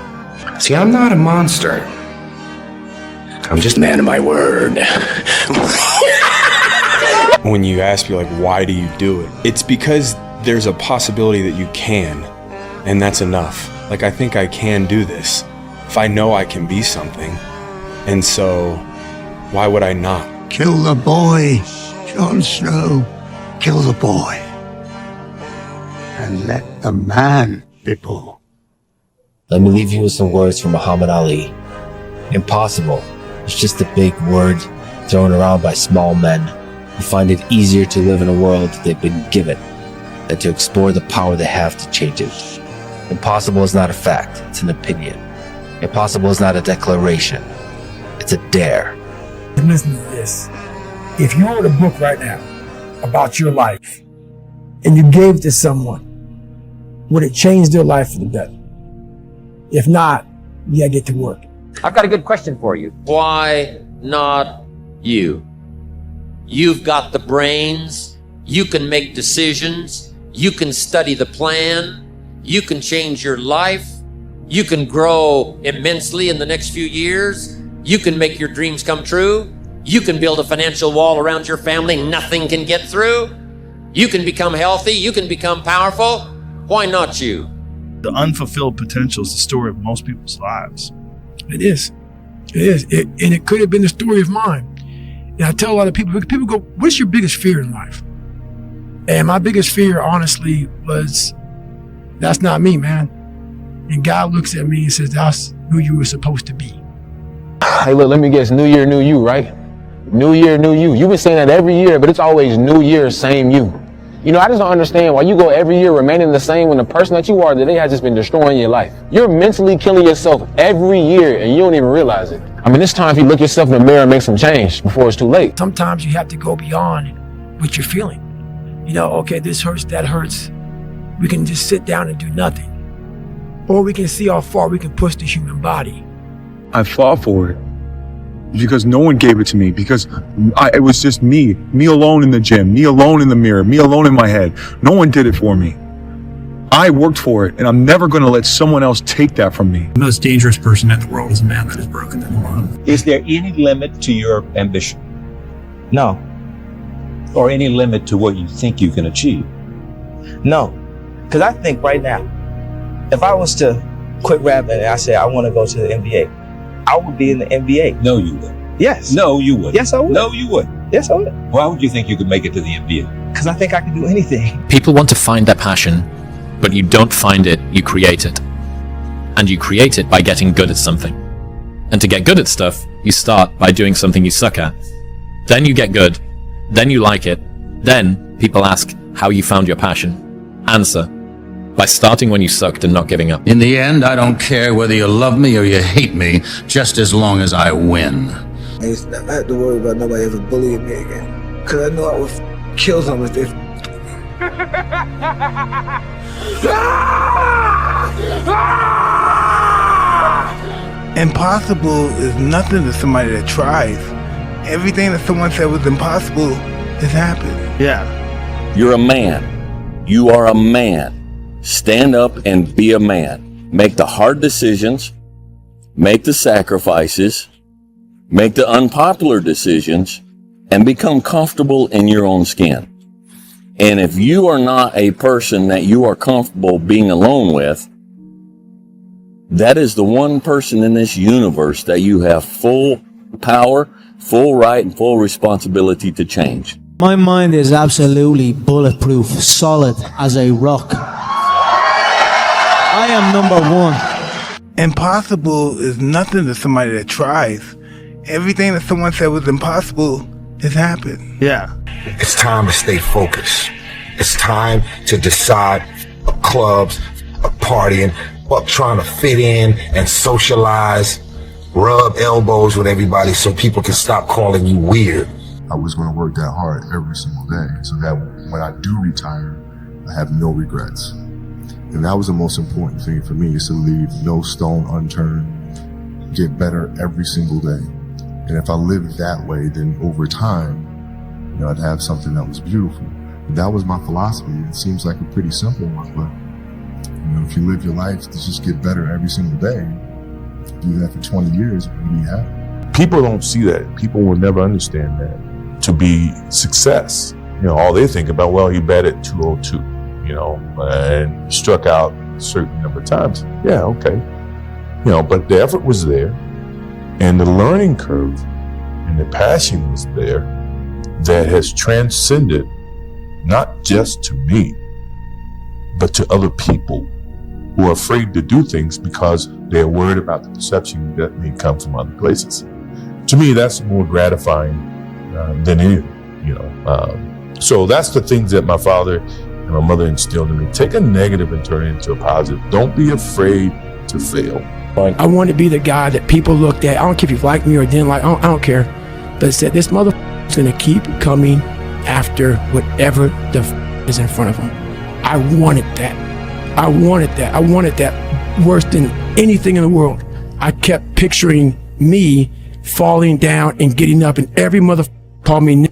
S9: See, I'm not a monster. I'm just a man of my word.
S11: When you ask me, like, why do you do it? It's because there's a possibility that you can, and that's enough. Like, I think I can do this. If I know I can be something, and so why would I not?
S15: Kill the boy, Jon Snow. Kill the boy. And let the man be born.
S16: Let me leave you with some words from Muhammad Ali. Impossible. It's just a big word thrown around by small men who find it easier to live in a world they've been given than to explore the power they have to change it. Impossible is not a fact, it's an opinion. Impossible is not a declaration, it's a dare.
S7: Listen to this. If you wrote a book right now about your life and you gave it to someone, would it change their life for the better? If not, you gotta get to work.
S17: I've got a good question for you. Why not you? You've got the brains, you can make decisions, you can study the plan, you can change your life, you can grow immensely in the next few years, you can make your dreams come true, you can build a financial wall around your family nothing can get through, you can become healthy, you can become powerful. Why not you?
S18: The unfulfilled potential is the story of most people's lives.
S7: It is. It is. And it could have been the story of mine. And I tell a lot of people go, what's your biggest fear in life? And my biggest fear, honestly, was, that's not me, man. And God looks at me and says, that's who you were supposed to be.
S23: Hey, look, let me guess. New year, new you, right? New year, new you. You've been saying that every year, but it's always new year, same you. You know, I just don't understand why you go every year remaining the same when the person that you are today has just been destroying your life. You're mentally killing yourself every year and you don't even realize it. I mean, it's time for you to look yourself in the mirror and make some change before it's too late.
S7: Sometimes you have to go beyond what you're feeling. You know, okay, this hurts, that hurts. We can just sit down and do nothing. Or we can see how far we can push the human body.
S13: I fought for it because no one gave it to me, because it was just me alone in the gym, me alone in the mirror, me alone in my head. No one did it for me. I worked for it, and I'm never going to let someone else take that from me.
S21: The most dangerous person in the world is a man that is broken in love.
S25: Is there any limit to your ambition?
S8: No.
S25: Or any limit to what you think you can achieve?
S8: No. Because I think right now, if I was to quit rapping and I said I want to go to the NBA, I would be in the NBA.
S25: No, you would.
S8: Yes.
S25: No, you would.
S8: Yes, I would.
S25: No, you would.
S8: Yes, I would.
S25: Why would you think you could make it to the NBA?
S8: Because I think I can do anything.
S26: People want to find their passion, but you don't find it, you create it. And you create it by getting good at something. And to get good at stuff, you start by doing something you suck at. Then you get good. Then you like it. Then people ask how you found your passion. Answer: by starting when you sucked and not giving up.
S28: In the end, I don't care whether you love me or you hate me, just as long as I win.
S31: I used to never have to worry about nobody ever bullying me again. Because I knew I would kill someone if they...
S15: Impossible is nothing to somebody that tries. Everything that someone said was impossible has happened. Yeah.
S32: You're a man. You are a man. Stand up and be a man. Make the hard decisions. Make the sacrifices. Make the unpopular decisions. And become comfortable in your own skin. And if you are not a person that you are comfortable being alone with, that is the one person in this universe that you have full power, full right, and full responsibility to change.
S33: My mind is absolutely bulletproof, solid as a rock. I am number one.
S15: Impossible is nothing to somebody that tries. Everything that someone said was impossible has happened. Yeah.
S34: It's time to stay focused. It's time to decide clubs, partying, trying to fit in and socialize, rub elbows with everybody so people can stop calling you weird.
S13: I was going to work that hard every single day so that when I do retire, I have no regrets. And that was the most important thing for me, is to leave no stone unturned, get better every single day. And if I lived that way, then over time, I'd have something that was beautiful. That was my philosophy. It seems like a pretty simple one, but if you live your life to just get better every single day, do that for 20 years, what do you have?
S1: People don't see that. People will never understand that. To be success, all they think about, well, he batted 202, and struck out a certain number of times. Yeah, okay. But the effort was there, and the learning curve and the passion was there that has transcended not just to me, but to other people who are afraid to do things because they're worried about the perception that may come from other places. To me, that's more gratifying than anything, So that's the things that my father and my mother instilled in me. Take a negative and turn it into a positive. Don't be afraid to fail.
S7: I want to be the guy that people looked at. I don't care if you like me or didn't like. I don't care. But said this motherfucker's gonna keep coming after whatever the is in front of him. I wanted that. I wanted that worse than anything in the world. I kept picturing me falling down and getting up, and every motherfucker called me.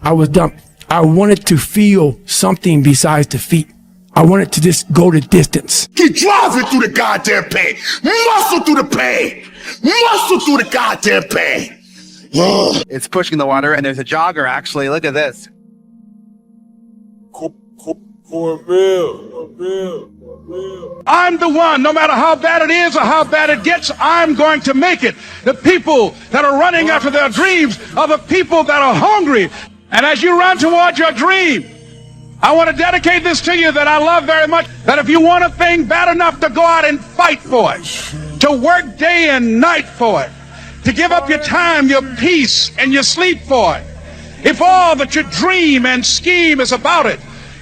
S7: I was dumb. I wanted to feel something besides defeat. I wanted to just go the distance.
S34: Keep driving through the goddamn pain. Muscle through the pain. Muscle through the goddamn pain.
S2: It's pushing the water, and there's a jogger, actually. Look at this.
S24: I'm the one, no matter how bad it is or how bad it gets, I'm going to make it. The people that are running after their dreams are the people that are hungry. And as you run towards your dream, I want to dedicate this to you that I love very much, that if you want a thing bad enough to go out and fight for it, to work day and night for it, to give up your time, your peace, and your sleep for it, if all that you dream and scheme is about it,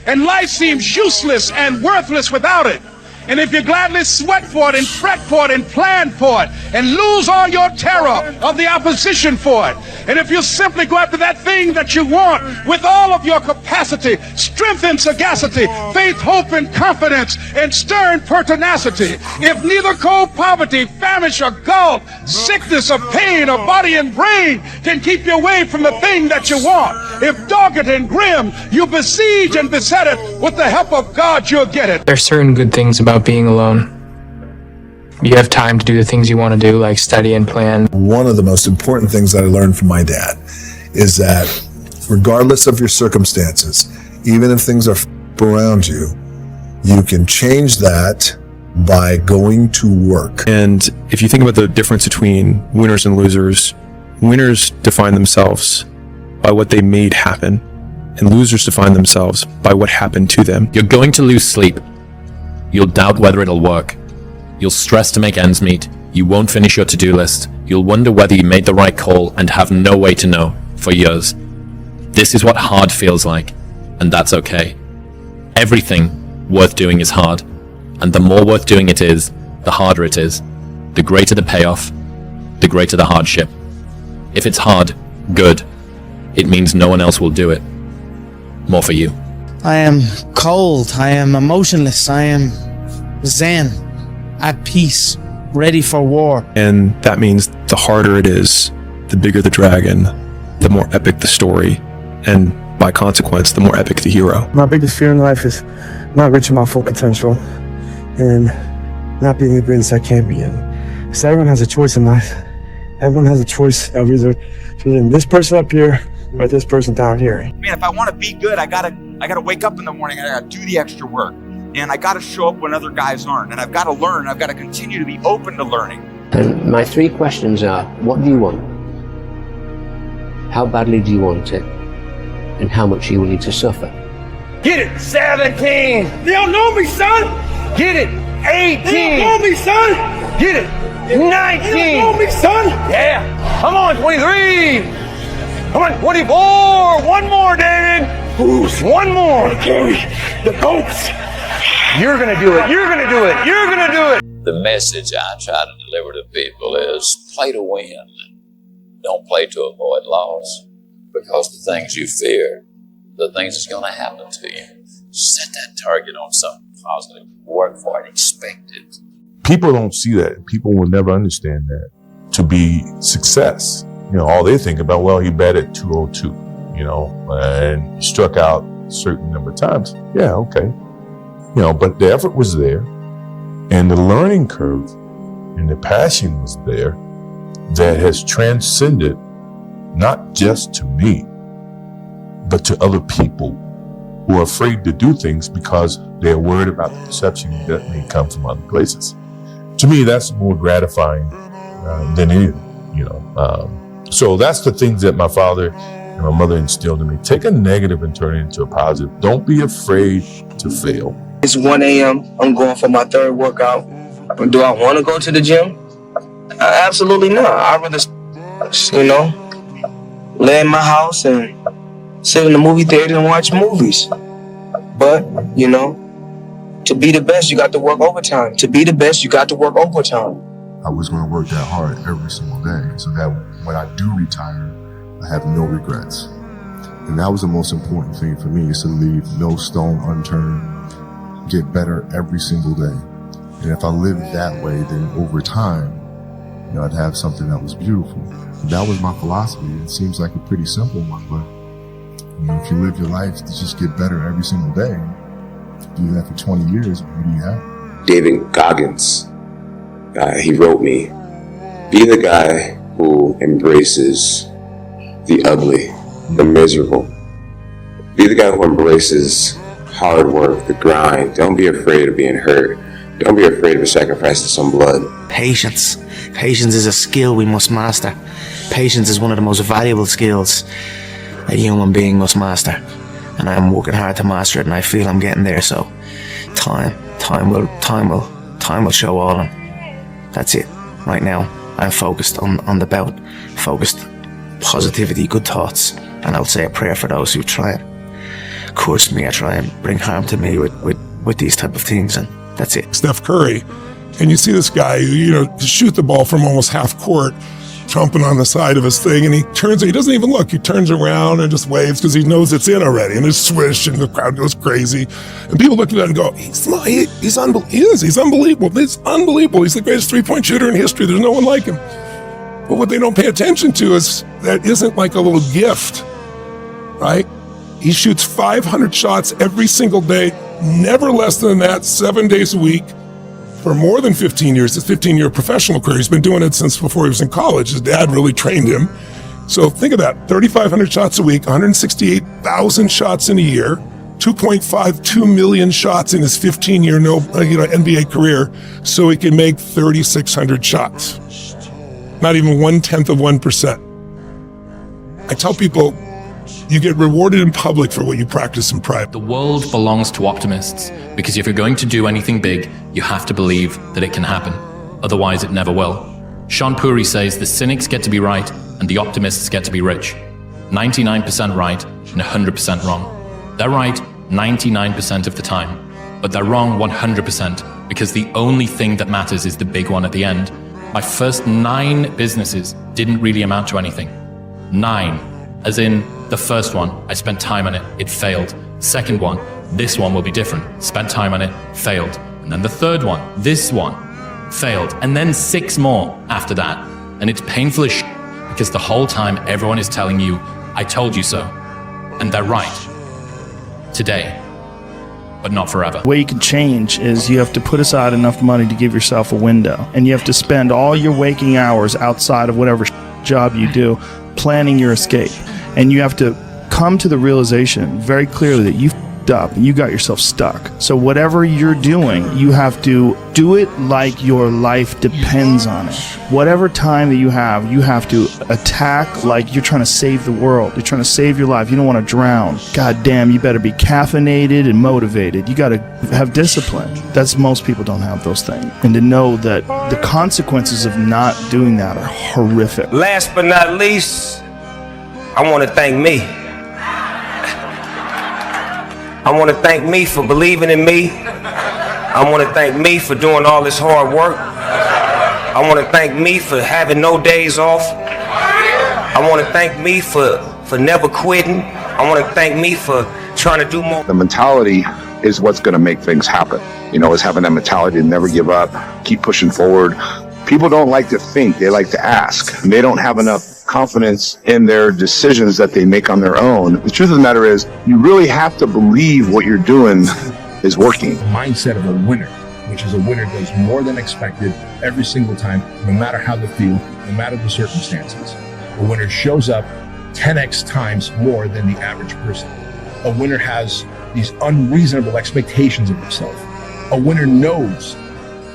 S24: and life seems useless and worthless without it, and if you gladly sweat for it and fret for it and plan for it and lose all your terror of the opposition for it, and if you simply go after that thing that you want with all of your capacity, strength and sagacity, faith, hope and confidence, and stern pertinacity, if neither cold poverty, famish or gulf, sickness or pain or body and brain can keep you away from the thing that you want, if dogged and grim you besiege and beset it, with the help of God you'll get it.
S3: There's certain good things about being alone. You have time to do the things you want to do, like study and plan.
S5: One of the most important things that I learned from my dad is that regardless of your circumstances, even if things are around you, you can change that by going to work.
S11: And if you think about the difference between winners and losers, winners define themselves by what they made happen, and losers define themselves by what happened to them.
S26: You're going to lose sleep. You'll doubt whether it'll work. You'll stress to make ends meet. You won't finish your to-do list. You'll wonder whether you made the right call and have no way to know for years. This is what hard feels like, and that's okay. Everything worth doing is hard, and the more worth doing it is, the harder it is. The greater the payoff, the greater the hardship. If it's hard, good. It means no one else will do it. More for you.
S6: I am cold, I am emotionless, I am zen, at peace, ready for war.
S11: And that means the harder it is, the bigger the dragon, the more epic the story, and by consequence, the more epic the hero.
S10: My biggest fear in life is not reaching my full potential and not being the greatest I can be. And so everyone has a choice in life. Everyone has a choice of either choosing this person up here or this person down here.
S12: Man, if I want to be good, I gotta wake up in the morning and I gotta do the extra work. And I gotta show up when other guys aren't. And I've gotta learn, I've gotta continue to be open to learning.
S14: And my three questions are, what do you want? How badly do you want it? And how much are you willing to suffer?
S24: Get it, 17. They don't know me, son. Get it, 18. They don't know me, son. Get it, 19. They don't know me, son. Yeah, come on, 23. Come on, 24. One more, David. Who's one more? Carry the goats. You're gonna do it. You're gonna do it. You're gonna do it.
S14: The message I try to deliver to people is play to win. Don't play to avoid loss. Because the things you fear, the things that's going to happen to you. Set that target on something positive. Work for it. Expect it.
S1: People don't see that. People will never understand that. To be success, all they think about, well, he batted 202, and struck out a certain number of times. Yeah, okay. But the effort was there, And the learning curve and the passion was there that has transcended not just to me, but to other people who are afraid to do things because they're worried about the perception that may come from other places. To me, that's more gratifying than anything, you know. So that's the things that my father and my mother instilled in me. Take a negative and turn it into a positive. Don't be afraid to fail.
S4: It's 1 a.m. I'm going for my third workout. Do I want to go to the gym? Absolutely not. I'd rather, you know, lay in my house and sit in the movie theater and watch movies. But, you know, to be the best, you got to work overtime. To be the best, you got to work overtime.
S13: I was going to work that hard every single day so that when I do retire, I have no regrets. And that was the most important thing for me, is to leave no stone unturned, get better every single day. And if I lived that way, then over time, you know, I'd have something that was beautiful. And that was my philosophy. It seems like a pretty simple one, but you know, if you live your life to just get better every single day, do that for 20 years, what do you have?
S9: David Goggins, he wrote me, be the guy who embraces the ugly, the miserable. Be the guy who embraces hard work, the grind. Don't be afraid of being hurt. Don't be afraid of sacrificing some blood.
S6: Patience. Patience is a skill we must master. Patience is one of the most valuable skills a human being must master. And I'm working hard to master it, and I feel I'm getting there. So time will show all. And that's it. Right now, I'm focused on the bout. Focused positivity, good thoughts. And I'll say a prayer for those who try and curse me or try and bring harm to me with these type of things. And that's it.
S16: Steph Curry, and you see this guy, you know, shoot the ball from almost half court, trumping on the side of his thing, and he doesn't even look. He turns around and just waves because he knows it's in already, and there's swish, and the crowd goes crazy. And people look at that and go, he's unbelievable. He's unbelievable. It's unbelievable. He's the greatest three-point shooter in history. There's no one like him. But what they don't pay attention to is that isn't like a little gift, right? He shoots 500 shots every single day, never less than that, 7 days a week, for more than 15 years. His 15-year professional career. He's been doing it since before he was in college. His dad really trained him. So think of that, 3,500 shots a week, 168,000 shots in a year, 2.52 million shots in his 15-year NBA career, so he can make 3,600 shots. Not even 0.1%. I tell people, you get rewarded in public for what you practice in private.
S26: The world belongs to optimists, because if you're going to do anything big, you have to believe that it can happen. Otherwise, it never will. Sean Puri says the cynics get to be right and the optimists get to be rich. 99% right and 100% wrong. They're right 99% of the time, but they're wrong 100% because the only thing that matters is the big one at the end. My first 9 businesses didn't really amount to anything. 9, as in the first one, I spent time on it, it failed. Second one, this one will be different. Spent time on it, failed. And then the third one, this one, failed. And then 6 more after that. And it's painful as shit because the whole time everyone is telling you, I told you so. And they're right. Today. But not forever.
S17: The way you can change is you have to put aside enough money to give yourself a window. And you have to spend all your waking hours outside of whatever job you do planning your escape. And you have to come to the realization very clearly that you f***ed up and you got yourself stuck. So whatever you're doing, you have to do it like your life depends on it. Whatever time that you have to attack like you're trying to save the world. You're trying to save your life. You don't want to drown. God damn, you better be caffeinated and motivated. You got to have discipline. That's most people don't have those things. And to know that the consequences of not doing that are horrific.
S4: Last but not least, I want to thank me. I want to thank me for believing in me. I want to thank me for doing all this hard work. I want to thank me for having no days off. I want to thank me for never quitting. I want to thank me for trying to do more.
S18: The mentality is what's going to make things happen. You know, is having that mentality to never give up, keep pushing forward. People don't like to think, they like to ask. And they don't have enough confidence in their decisions that they make on their own. The truth of the matter is, you really have to believe what you're doing is working.
S34: Mindset of a winner.
S8: which is a winner does more than expected every single time, no matter how they feel, no matter the circumstances. A winner shows up 10x times more than the average person. A winner has these unreasonable expectations of himself. A winner knows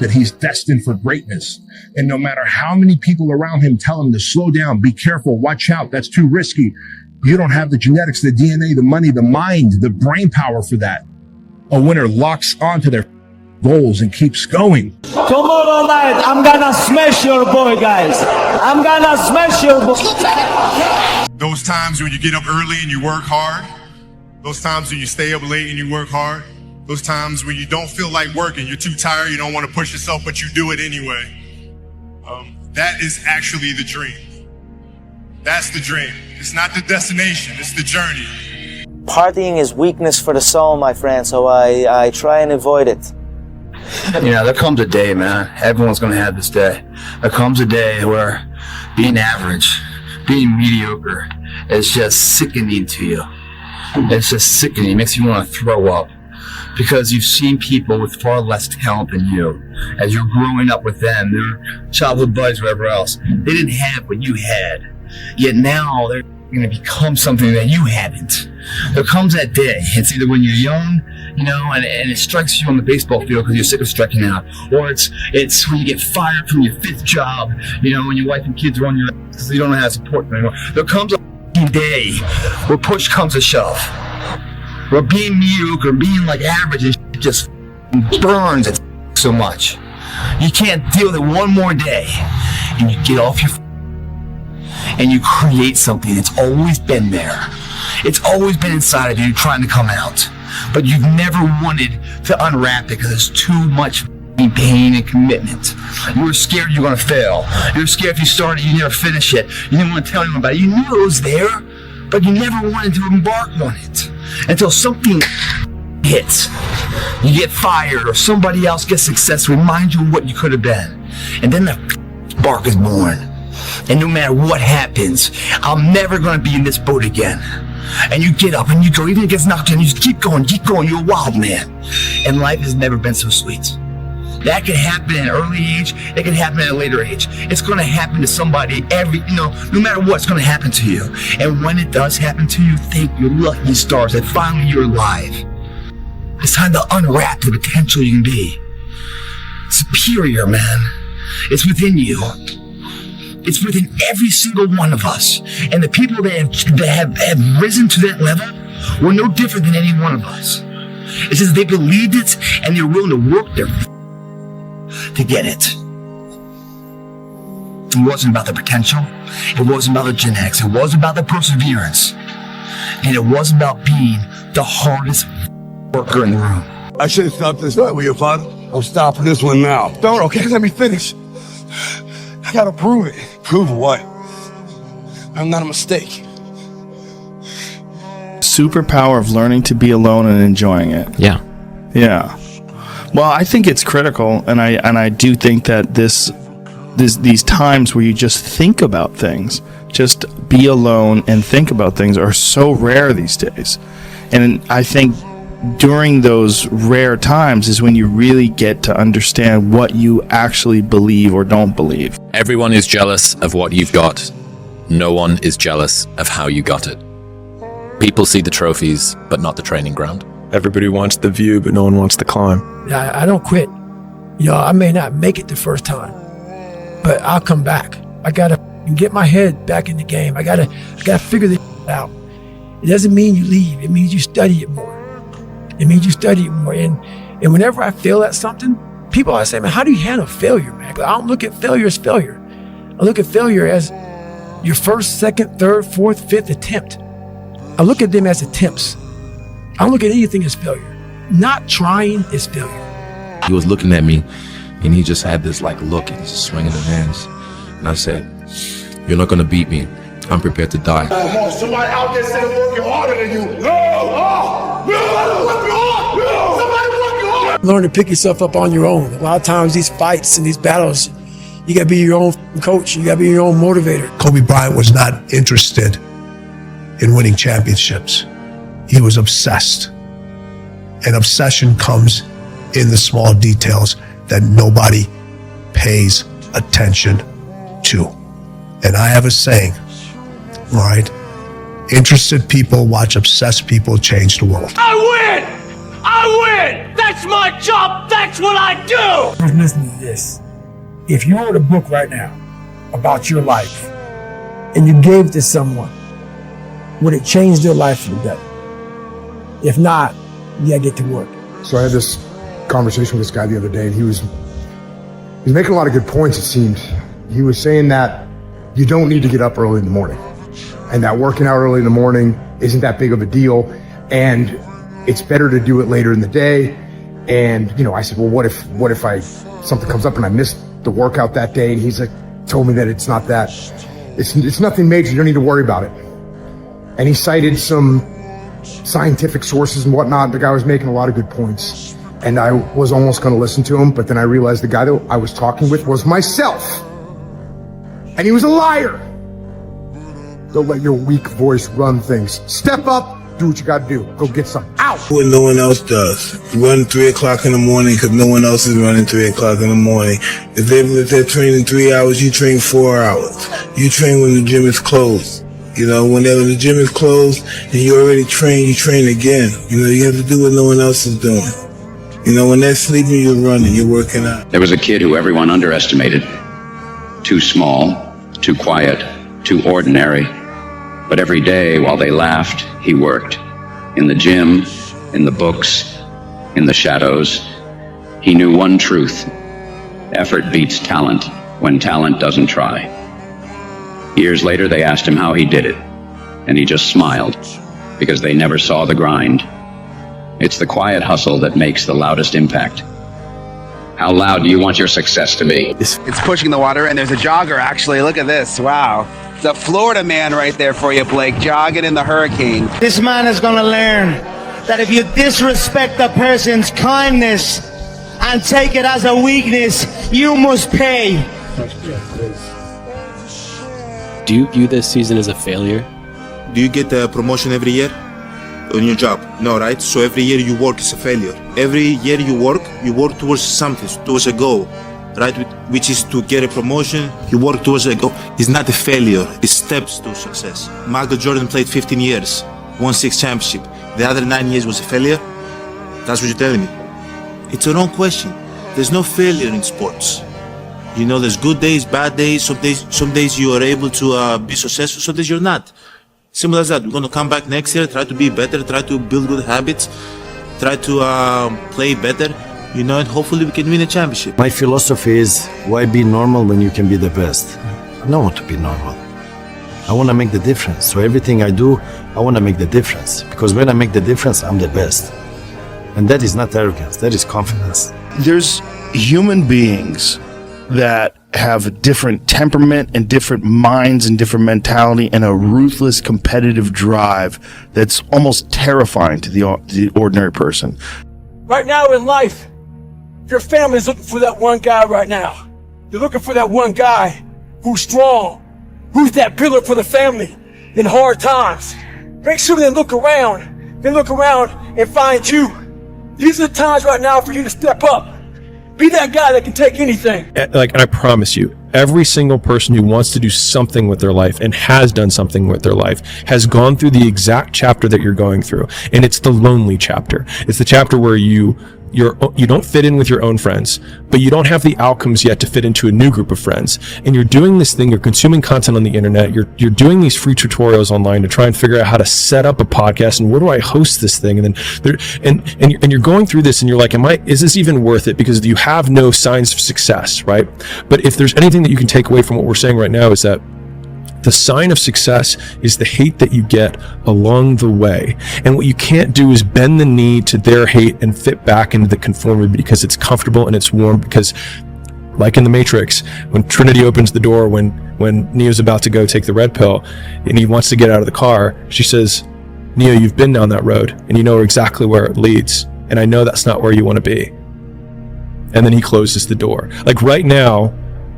S8: that he's destined for greatness. And no matter how many people around him tell him to slow down, be careful, watch out, that's too risky, you don't have the genetics, the DNA, the money, the mind, the brain power for that. A winner locks onto their goals and keeps going.
S19: Tomorrow night, I'm gonna smash your boy, guys. I'm gonna smash your boy.
S20: Those times when you get up early and you work hard, those times when you stay up late and you work hard, those times when you don't feel like working, you're too tired, you don't want to push yourself, but you do it anyway. That is actually the dream. That's the dream. It's not the destination, it's the journey.
S19: Partying is weakness for the soul, my friend, so I try and avoid it.
S21: You know, there comes a day, man. Everyone's going to have this day. There comes a day where being average, being mediocre is just sickening to you. It's just sickening. It makes you want to throw up. Because you've seen people with far less talent than you. As you're growing up with them, their childhood buddies, whatever else, they didn't have what you had. Yet now they're going to become something that you haven't. There comes that day. It's either when you're young, you know, and it strikes you on the baseball field because you're sick of striking out, or it's when you get fired from your 5th job, you know, when your wife and kids are on your because you don't know how to support them anymore. There comes a day where push comes to shove. Where being mediocre, being like average, it just burns it so much. You can't deal with it one more day. And you get off your and you create something that's always been there. It's always been inside of you trying to come out. But you've never wanted to unwrap it because there's too much pain and commitment. You were scared you were going to fail. You were scared if you started, you never finish it. You didn't want to tell anyone about it. You knew it was there, but you never wanted to embark on it. Until something hits. You get fired or somebody else gets success, remind you of what you could have been. And then the spark is born. And no matter what happens, I'm never going to be in this boat again. And you get up and you go, even if it gets knocked down, you just keep going, you're a wild man. And life has never been so sweet. That can happen at an early age, it can happen at a later age. It's going to happen to somebody no matter what, it's going to happen to you. And when it does happen to you, thank your lucky stars that finally you're alive. It's time to unwrap the potential you can be. Superior, man. It's within you. It's within every single one of us. And the people that have risen to that level were no different than any one of us. It's just they believed it and they're willing to work their to get it. It wasn't about the potential. It wasn't about the genetics. It wasn't about the perseverance. And it wasn't about being the hardest worker in the room.
S24: I should have stopped this night with your father. I'm stopping this one now. Don't, okay? Let me finish. I gotta prove it. Prove what? I'm not a mistake.
S17: Superpower of learning to be alone and enjoying it.
S26: Yeah.
S17: Yeah. Well, I think it's critical, and I do think that these times where you just think about things, just be alone and think about things, are so rare these days. And I think during those rare times is when you really get to understand what you actually believe or don't believe.
S26: Everyone is jealous of what you've got. No one is jealous of how you got it. People see the trophies, but not the training ground.
S11: Everybody wants the view, but no one wants the climb.
S7: I don't quit. You know, I may not make it the first time, but I'll come back. I gotta get my head back in the game. I gotta figure this out. It doesn't mean you leave. It means you study it more. It means you study it more. And whenever I fail at something, people always say, man, how do you handle failure, man? But I don't look at failure as failure. I look at failure as your first, second, third, fourth, fifth attempt. I look at them as attempts. I don't look at anything as failure. Not trying is failure.
S22: He was looking at me and he just had this like look and he's just swinging his hands. And I said, you're not going to beat me. I'm prepared to die.
S24: Somebody out there said working harder than you.
S7: Learn to pick yourself up on your own. A lot of times these fights and these battles, you gotta be your own coach. You gotta be your own motivator.
S8: Kobe Bryant was not interested in winning championships. He was obsessed. And obsession comes
S2: in the small details that nobody pays attention to. And I have a saying, all right? Interested people watch obsessed people change the world.
S19: I win! I win! That's my job! That's what I do! I was listening to this. If you wrote a book right now about your life and you gave it to someone, would it change their life for the better? If not, you gotta get to work.
S3: So I had this conversation with this guy the other day, and he was making a lot of good points, it seemed. He was saying that you don't need to get up early in the morning, and that working out early in the morning isn't that big of a deal, and it's better to do it later in the day. And, you know, I said, well, what if something comes up and I missed the workout that day? And he's like, told me that it's not that, it's nothing major, you don't need to worry about it. And he cited some scientific sources and whatnot. The guy was making a lot of good points, and I was almost going to listen to him, but then I realized the guy that I was talking with was myself, and he was a liar. Don't let your weak voice run things. Step up, do what you got to do. Go get some out.
S5: What no one else does. Run 3 o'clock in the morning because no one else is running 3 o'clock in the morning. If they're training 3 hours, you train 4 hours. You train when the gym is closed. You know, whenever the gym is closed and you already train, you train again. You know, you have to do what no one else is doing. You know, when they're sleeping, you're running, you're working out.
S10: There was a kid who everyone underestimated. Too small, too quiet, too ordinary. But every day while they laughed, he worked. In the gym, in the books, in the shadows. He knew one truth. Effort beats talent when talent doesn't try. Years later, they asked him how he did it, and he just smiled, because they never saw the grind. It's the quiet hustle that makes the loudest impact. How loud do you want your success to be?
S15: It's pushing the water, and there's a jogger, actually. Look at this. Wow. It's a Florida man right there for you, Blake, jogging in the hurricane.
S19: This man is gonna learn that if you disrespect a person's kindness and take it as a weakness, you must pay.
S23: Do you view this season as a failure?
S25: Do you get a promotion every year on your job? No, right? So every year you work is a failure. Every year you work towards something, towards a goal, right? Which is to get a promotion, you work towards a goal. It's not a failure, it's steps to success. Michael Jordan played 15 years, won 6 championships. The other 9 years was a failure? That's what you're telling me. It's a wrong question. There's no failure in sports. You know, there's good days, bad days. Some days you are able to be successful, some days you're not. Simple as that. We're going to come back next year, try to be better, try to build good habits, try to play better, you know, and hopefully we can win a championship.
S27: My philosophy is, why be normal when you can be the best? I don't want to be normal. I want to make the difference. So everything I do, I want to make the difference. Because when I make the difference, I'm the best. And that is not arrogance, that is confidence.
S17: There's human beings that have different temperament and different minds and different mentality and a ruthless competitive drive that's almost terrifying to the ordinary person.
S19: Right now in life, your family's looking for that one guy right now. They're looking for that one guy who's strong, who's that pillar for the family in hard times. Make sure they look around and find you. These are the times right now for you to step up. Be that guy that can take anything.
S28: Like, I promise you, every single person who wants to do something with their life and has done something with their life has gone through the exact chapter that you're going through. And it's the lonely chapter. It's the chapter where you don't fit in with your own friends, but you don't have the outcomes yet to fit into a new group of friends. And you're doing this thing, you're consuming content on the internet, you're doing these free tutorials online to try and figure out how to set up a podcast and where do I host this thing? And then you're going through this and you're like, is this even worth it? Because you have no signs of success, right? But if there's anything that you can take away from what we're saying right now, is that the sign of success is the hate that you get along the way. And what you can't do is bend the knee to their hate and fit back into the conformity because it's comfortable and it's warm. Because like in the Matrix, when Trinity opens the door, when Neo's about to go take the red pill and he wants to get out of the car, she says, Neo, you've been down that road and you know exactly where it leads. And I know that's not where you want to be. And then he closes the door. Like right now,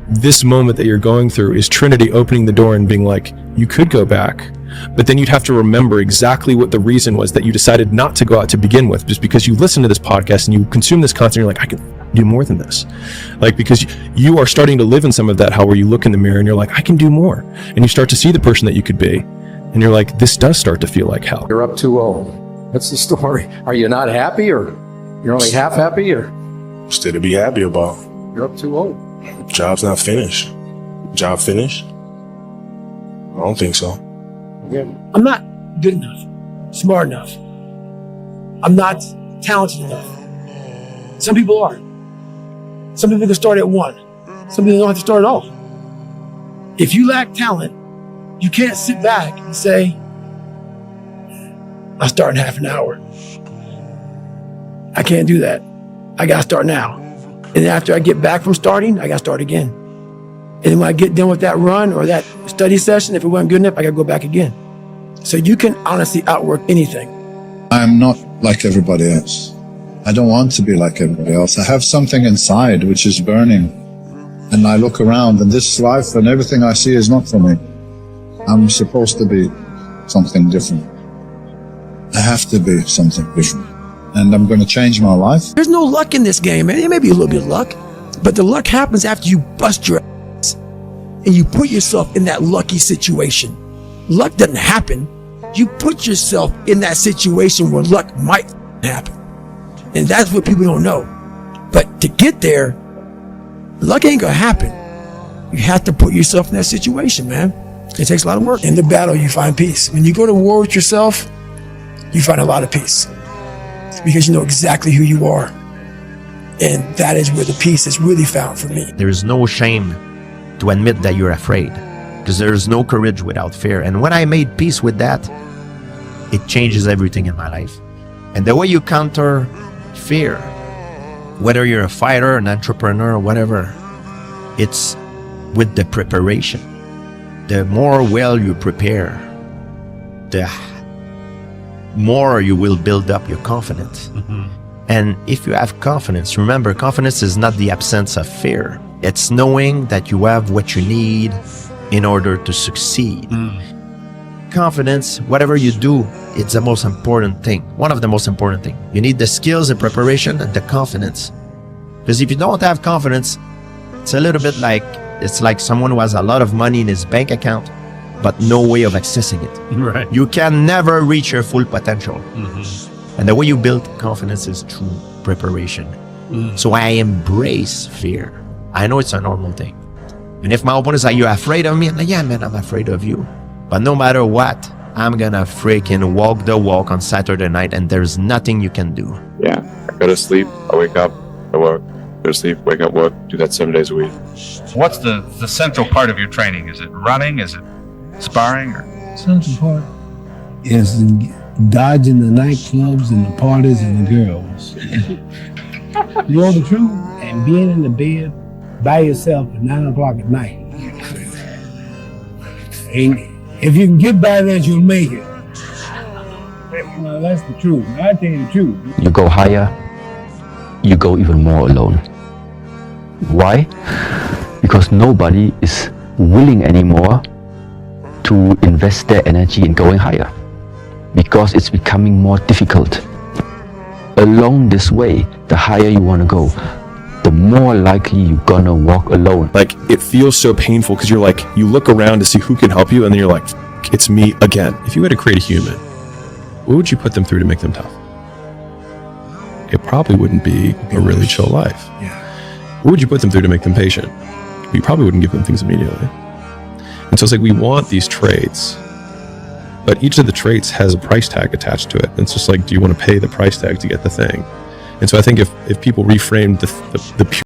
S28: this moment that you're going through is Trinity opening the door and being like, you could go back, but then you'd have to remember exactly what the reason was that you decided not to go out to begin with, just because you listen to this podcast and you consume this content, you're like, I can do more than this. Like, because you are starting to live in some of that hell where you look in the mirror and you're like, I can do more. And you start to see the person that you could be. And you're like, this does start to feel like hell.
S1: You're up 2-0. That's the story. Are you not happy, or you're only half happy, or?
S5: Still to be happy about.
S1: You're up 2-0.
S5: Job's not finished. Job finished? I don't think so.
S19: Yeah. I'm not good enough, smart enough. I'm not talented enough. Some people are. Some people can start at 1. Some people don't have to start at all. If you lack talent, you can't sit back and say, I'll start in half an hour. I can't do that. I gotta start now. And then after I get back from starting, I gotta start again. And then when I get done with that run or that study session, if it wasn't good enough, I gotta go back again. So you can honestly outwork anything.
S4: I'm not like everybody else. I don't want to be like everybody else. I have something inside which is burning. And I look around, and this life and everything I see is not for me. I'm supposed to be something different. I have to be something different. And I'm going to change my life.
S19: There's no luck in this game, man. It may be a little bit of luck, but the luck happens after you bust your ass and you put yourself in that lucky situation. Luck doesn't happen. You put yourself in that situation where luck might happen. And that's what people don't know. But to get there, luck ain't gonna happen. You have to put yourself in that situation, man. It takes a lot of work. In the battle, you find peace. When you go to war with yourself, you find a lot of peace because you know exactly who you are. And that is where the peace is really found for me.
S6: There is no shame to admit that you're afraid, because there is no courage without fear. And when I made peace with that, it changes everything in my life. And the way you counter fear, whether you're a fighter, an entrepreneur, or whatever, it's with the preparation. The more well you prepare, the more you will build up your confidence. And if you have confidence, remember, confidence is not the absence of fear. It's knowing that you have what you need in order to succeed. Confidence, whatever you do, it's the most important thing. One of the most important things. You need the skills, the preparation, and the confidence. Because if you don't have confidence, it's a little bit like, it's like someone who has a lot of money in his bank account, but no way of accessing it.
S28: Right.
S6: You can never reach your full potential. And the way you build confidence is through preparation. So I embrace fear. I know it's a normal thing. And if my opponents are, you afraid of me? I'm like, yeah, man, I'm afraid of you. But no matter what, I'm gonna freaking walk the walk on Saturday night, and there's nothing you can do.
S9: Yeah, I go to sleep, I wake up, I work, go to sleep, wake up, work, do that 7 days a week.
S12: What's the central part of your training? Is it running? Is it sparring? Or?
S34: Central part is dodging the nightclubs and the parties and the girls. You know the truth? And being in the bed by yourself at 9 o'clock at night. And if you can get by that, you'll make it. Well, that's the truth. I tell you the truth.
S13: You go higher, you go even more alone. Why? Because nobody is willing anymore to invest their energy in going higher. Because it's becoming more difficult. Along this way, the higher you want to go, the more likely you're gonna walk alone.
S28: Like, it feels so painful because you're like, you look around to see who can help you, and then you're like, it's me again. If you had to create a human, what would you put them through to make them tough? It probably wouldn't be a really chill life. What would you put them through to make them patient? You probably wouldn't give them things immediately. And so it's like, we want these traits, but each of the traits has a price tag attached to it. And it's just like, do you want to pay the price tag to get the thing? And so I think if people reframed the